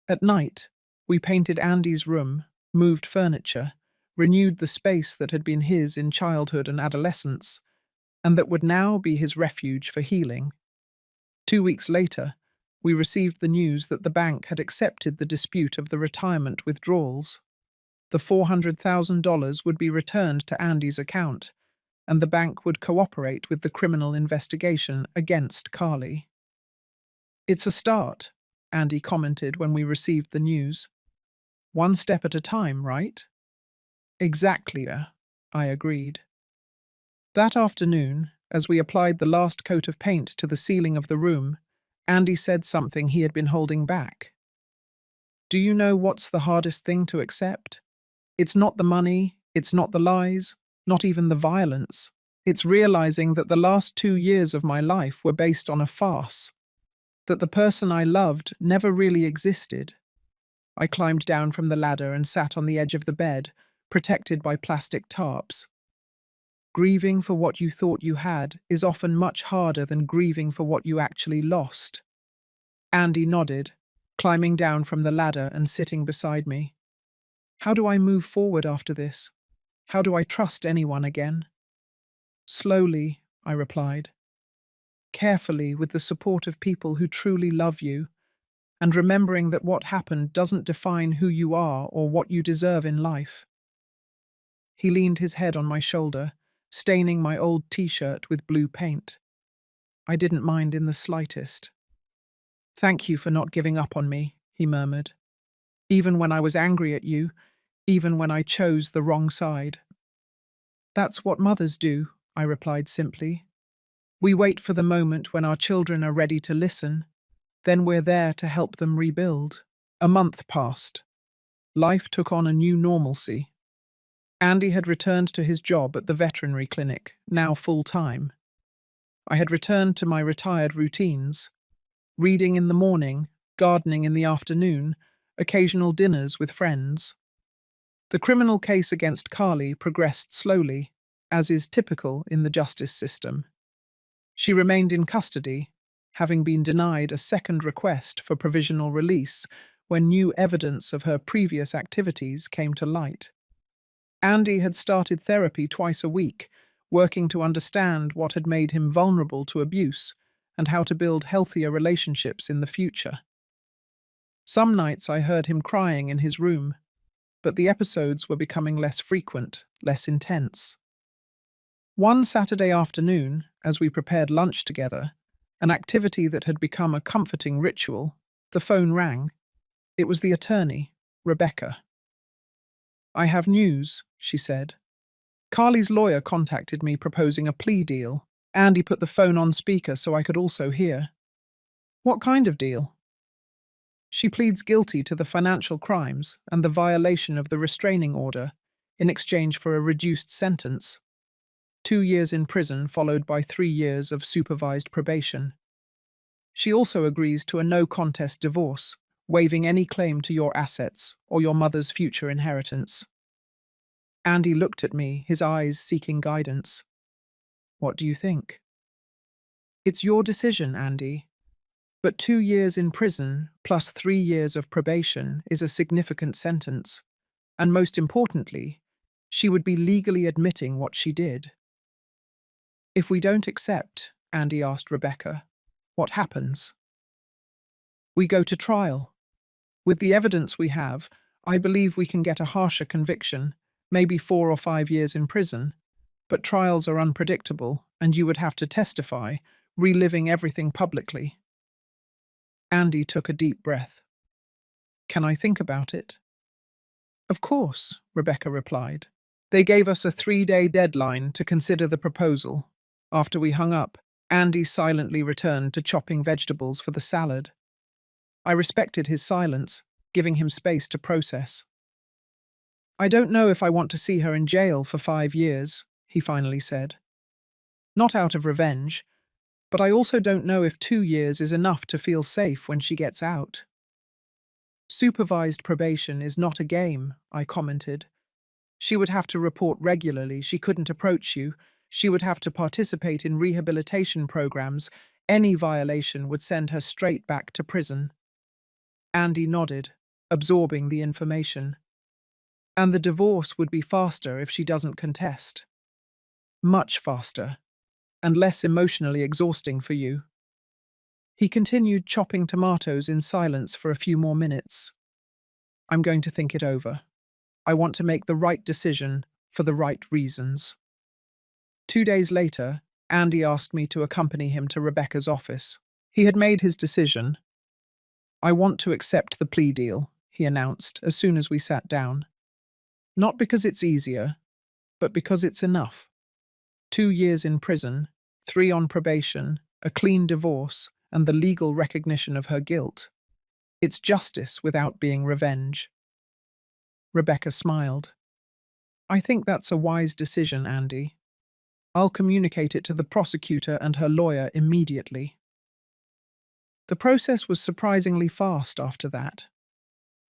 At night, we painted Andy's room, moved furniture, renewed the space that had been his in childhood and adolescence, and that would now be his refuge for healing. 2 weeks later, we received the news that the bank had accepted the dispute of the retirement withdrawals. The $400,000 would be returned to Andy's account, and the bank would cooperate with the criminal investigation against Carly. It's a start, Andy commented when we received the news. One step at a time, right? Exactly, I agreed. That afternoon, as we applied the last coat of paint to the ceiling of the room, Andy said something he had been holding back. Do you know what's the hardest thing to accept? It's not the money, it's not the lies, not even the violence. It's realizing that the last 2 years of my life were based on a farce, that the person I loved never really existed. I climbed down from the ladder and sat on the edge of the bed, protected by plastic tarps. Grieving for what you thought you had is often much harder than grieving for what you actually lost. Andy nodded, climbing down from the ladder and sitting beside me. How do I move forward after this? How do I trust anyone again? Slowly, I replied. Carefully, with the support of people who truly love you, and remembering that what happened doesn't define who you are or what you deserve in life. He leaned his head on my shoulder, staining my old t-shirt with blue paint. I didn't mind in the slightest. Thank you for not giving up on me, he murmured. Even when I was angry at you, even when I chose the wrong side. That's what mothers do, I replied simply. We wait for the moment when our children are ready to listen, then we're there to help them rebuild. A month passed. Life took on a new normalcy. Andy had returned to his job at the veterinary clinic, now full-time. I had returned to my retired routines, reading in the morning, gardening in the afternoon, occasional dinners with friends. The criminal case against Carly progressed slowly, as is typical in the justice system. She remained in custody, having been denied a second request for provisional release when new evidence of her previous activities came to light. Andy had started therapy twice a week, working to understand what had made him vulnerable to abuse and how to build healthier relationships in the future. Some nights I heard him crying in his room, but the episodes were becoming less frequent, less intense. One Saturday afternoon, as we prepared lunch together, an activity that had become a comforting ritual, the phone rang. It was the attorney, Rebecca. I have news, she said. Carly's lawyer contacted me proposing a plea deal. Andy put the phone on speaker so I could also hear. What kind of deal? She pleads guilty to the financial crimes and the violation of the restraining order in exchange for a reduced sentence. 2 years in prison followed by 3 years of supervised probation. She also agrees to a no-contest divorce, waiving any claim to your assets or your mother's future inheritance. Andy looked at me, his eyes seeking guidance. What do you think? It's your decision, Andy. But 2 years in prison plus 3 years of probation is a significant sentence. And most importantly, she would be legally admitting what she did. If we don't accept, Andy asked Rebecca, what happens? We go to trial. With the evidence we have, I believe we can get a harsher conviction, maybe 4 or 5 years in prison, but trials are unpredictable, and you would have to testify, reliving everything publicly. Andy took a deep breath. Can I think about it? Of course, Rebecca replied. They gave us a 3-day deadline to consider the proposal. After we hung up, Andy silently returned to chopping vegetables for the salad. I respected his silence, giving him space to process. I don't know if I want to see her in jail for 5 years, he finally said. Not out of revenge, but I also don't know if 2 years is enough to feel safe when she gets out. Supervised probation is not a game, I commented. She would have to report regularly, she couldn't approach you, she would have to participate in rehabilitation programs. Any violation would send her straight back to prison. Andy nodded, absorbing the information. And the divorce would be faster if she doesn't contest. Much faster, and less emotionally exhausting for you. He continued chopping tomatoes in silence for a few more minutes. I'm going to think it over. I want to make the right decision for the right reasons. 2 days later, Andy asked me to accompany him to Rebecca's office. He had made his decision. I want to accept the plea deal, he announced as soon as we sat down. Not because it's easier, but because it's enough. 2 years in prison, 3 on probation, a clean divorce, and the legal recognition of her guilt. It's justice without being revenge. Rebecca smiled. I think that's a wise decision, Andy. I'll communicate it to the prosecutor and her lawyer immediately. The process was surprisingly fast after that.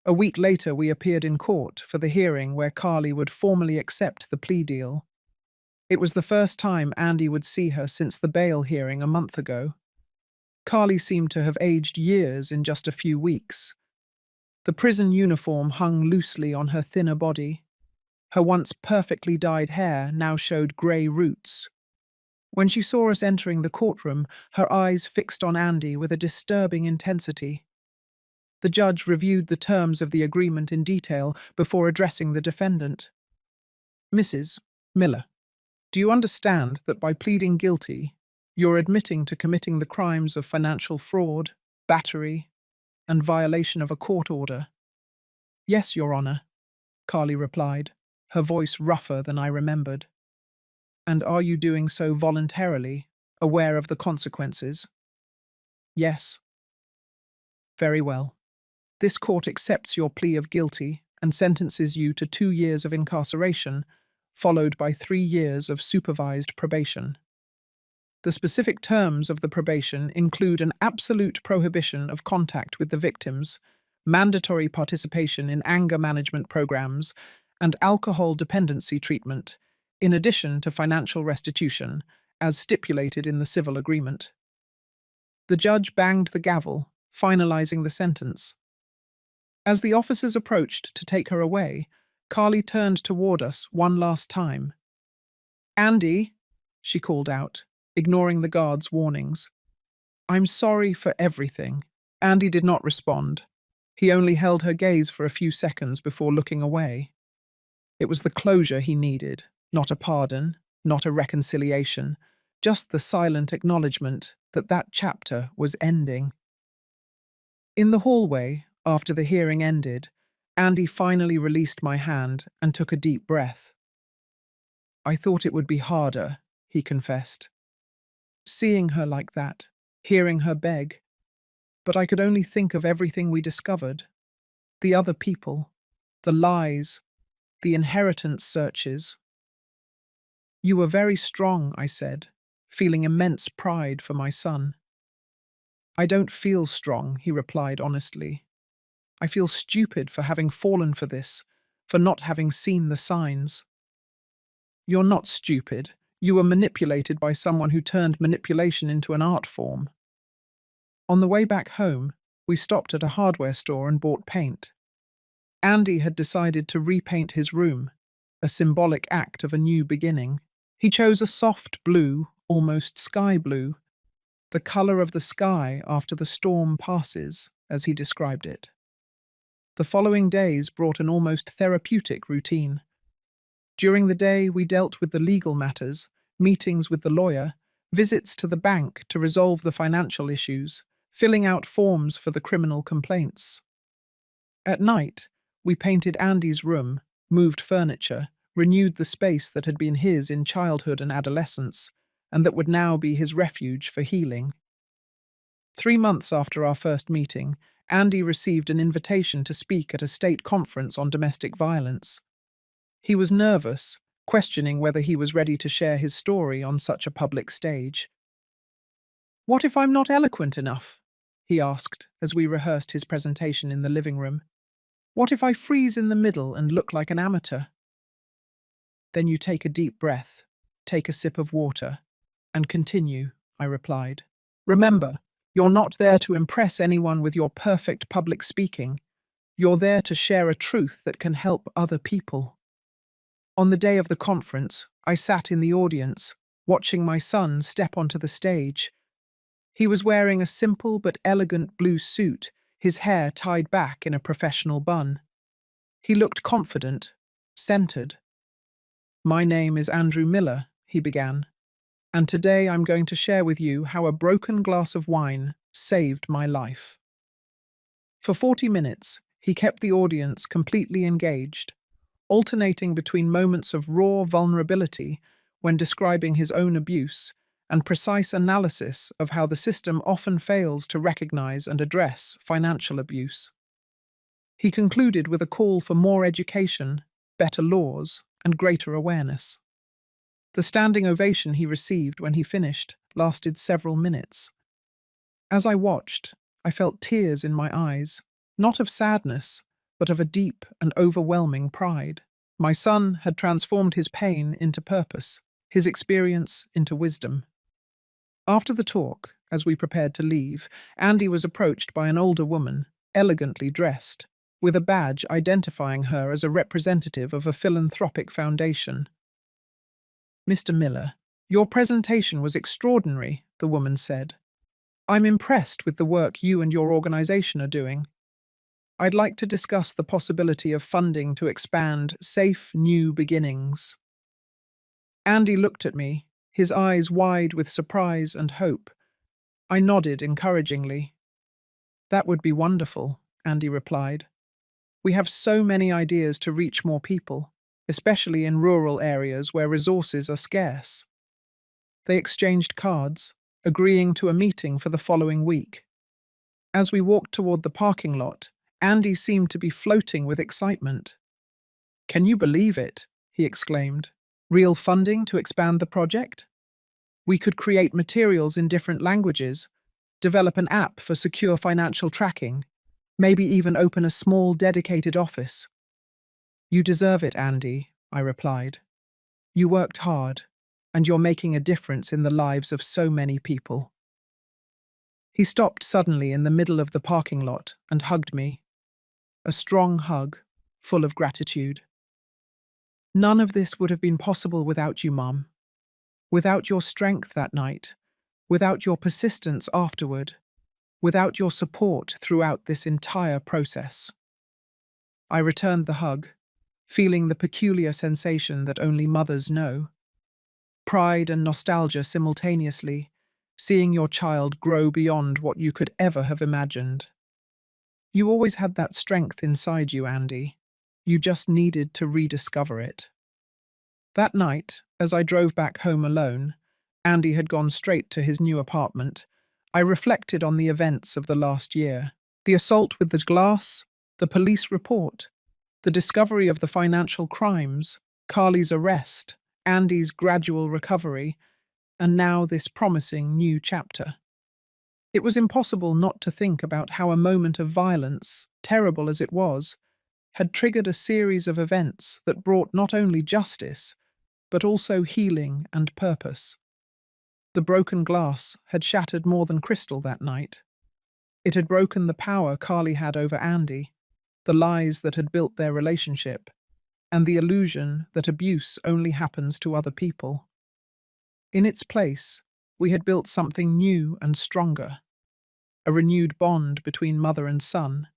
A week later, we appeared in court for the hearing where Carly would formally accept the plea deal. It was the first time Andy would see her since the bail hearing a month ago. Carly seemed to have aged years in just a few weeks. The prison uniform hung loosely on her thinner body. Her once perfectly dyed hair now showed grey roots. When she saw us entering the courtroom, her eyes fixed on Andy with a disturbing intensity. The judge reviewed the terms of the agreement in detail before addressing the defendant. Mrs. Miller, do you understand that by pleading guilty, you're admitting to committing the crimes of financial fraud, battery, and violation of a court order? Yes, Your Honor, Carly replied, her voice rougher than I remembered. And are you doing so voluntarily, aware of the consequences? Yes. Very well. This court accepts your plea of guilty and sentences you to 2 years of incarceration, followed by 3 years of supervised probation. The specific terms of the probation include an absolute prohibition of contact with the victims, mandatory participation in anger management programs, and alcohol dependency treatment, in addition to financial restitution, as stipulated in the civil agreement. The judge banged the gavel, finalizing the sentence. As the officers approached to take her away, Carly turned toward us one last time. Andy, she called out, ignoring the guard's warnings. I'm sorry for everything. Andy did not respond. He only held her gaze for a few seconds before looking away. It was the closure he needed, not a pardon, not a reconciliation, just the silent acknowledgement that that chapter was ending. In the hallway, after the hearing ended, Andy finally released my hand and took a deep breath. I thought it would be harder, he confessed. Seeing her like that, hearing her beg, but I could only think of everything we discovered. The other people, the lies, the inheritance searches. You were very strong, I said, feeling immense pride for my son. I don't feel strong, he replied honestly. I feel stupid for having fallen for this, for not having seen the signs. You're not stupid. You were manipulated by someone who turned manipulation into an art form. On the way back home, we stopped at a hardware store and bought paint. Andy had decided to repaint his room, a symbolic act of a new beginning. He chose a soft blue, almost sky blue, the color of the sky after the storm passes, as he described it. The following days brought an almost therapeutic routine. During the day, we dealt with the legal matters, meetings with the lawyer, visits to the bank to resolve the financial issues, filling out forms for the criminal complaints. At night, we painted Andy's room, moved furniture, renewed the space that had been his in childhood and adolescence, and that would now be his refuge for healing. 3 months after our first meeting, Andy received an invitation to speak at a state conference on domestic violence. He was nervous, questioning whether he was ready to share his story on such a public stage. "What if I'm not eloquent enough?" he asked as we rehearsed his presentation in the living room. "What if I freeze in the middle and look like an amateur?" "Then you take a deep breath, take a sip of water, and continue," I replied. "Remember, you're not there to impress anyone with your perfect public speaking. You're there to share a truth that can help other people." On the day of the conference, I sat in the audience, watching my son step onto the stage. He was wearing a simple but elegant blue suit, his hair tied back in a professional bun. He looked confident, centered. "My name is Andrew Miller," he began, "and today I'm going to share with you how a broken glass of wine saved my life." For 40 minutes, he kept the audience completely engaged, alternating between moments of raw vulnerability when describing his own abuse and precise analysis of how the system often fails to recognize and address financial abuse. He concluded with a call for more education, better laws, and greater awareness. The standing ovation he received when he finished lasted several minutes. As I watched, I felt tears in my eyes, not of sadness, but of a deep and overwhelming pride. My son had transformed his pain into purpose, his experience into wisdom. After the talk, as we prepared to leave, Andy was approached by an older woman, elegantly dressed, with a badge identifying her as a representative of a philanthropic foundation. "Mr. Miller, your presentation was extraordinary," the woman said. "I'm impressed with the work you and your organization are doing. I'd like to discuss the possibility of funding to expand Safe New Beginnings." Andy looked at me, his eyes wide with surprise and hope. I nodded encouragingly. "That would be wonderful," Andy replied. "We have so many ideas to reach more people, especially in rural areas where resources are scarce." They exchanged cards, agreeing to a meeting for the following week. As we walked toward the parking lot, Andy seemed to be floating with excitement. "Can you believe it?" he exclaimed. "Real funding to expand the project? We could create materials in different languages, develop an app for secure financial tracking, maybe even open a small dedicated office." "You deserve it, Andy," I replied. "You worked hard, and you're making a difference in the lives of so many people." He stopped suddenly in the middle of the parking lot and hugged me. A strong hug, full of gratitude. "None of this would have been possible without you, Mom. Without your strength that night, without your persistence afterward, without your support throughout this entire process." I returned the hug, feeling the peculiar sensation that only mothers know. Pride and nostalgia simultaneously, seeing your child grow beyond what you could ever have imagined. You always had that strength inside you, Andy. You just needed to rediscover it. That night, as I drove back home alone, Andy had gone straight to his new apartment. I reflected on the events of the last year. The assault with the glass, the police report, the discovery of the financial crimes, Carly's arrest, Andy's gradual recovery, and now this promising new chapter. It was impossible not to think about how a moment of violence, terrible as it was, had triggered a series of events that brought not only justice, but also healing and purpose. The broken glass had shattered more than crystal that night. It had broken the power Carly had over Andy, the lies that had built their relationship, and the illusion that abuse only happens to other people. In its place, we had built something new and stronger, a renewed bond between mother and son,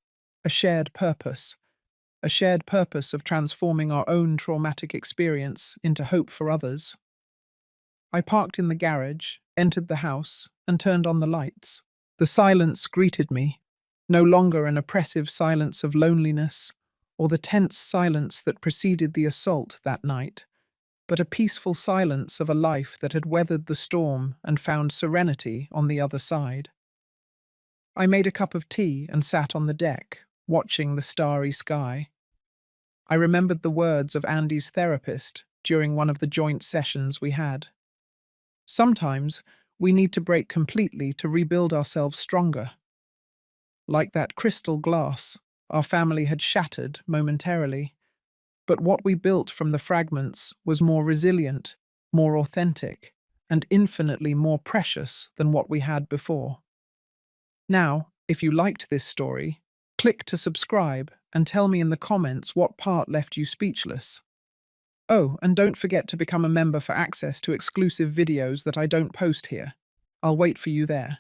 A shared purpose. A shared purpose of transforming our own traumatic experience into hope for others. I parked in the garage, entered the house, and turned on the lights. The silence greeted me, no longer an oppressive silence of loneliness or the tense silence that preceded the assault that night, but a peaceful silence of a life that had weathered the storm and found serenity on the other side. I made a cup of tea and sat on the deck, watching the starry sky. I remembered the words of Andy's therapist during one of the joint sessions we had. Sometimes we need to break completely to rebuild ourselves stronger. Like that crystal glass, our family had shattered momentarily, but what we built from the fragments was more resilient, more authentic, and infinitely more precious than what we had before. Now, if you liked this story, click to subscribe and tell me in the comments what part left you speechless. Oh, and don't forget to become a member for access to exclusive videos that I don't post here. I'll wait for you there.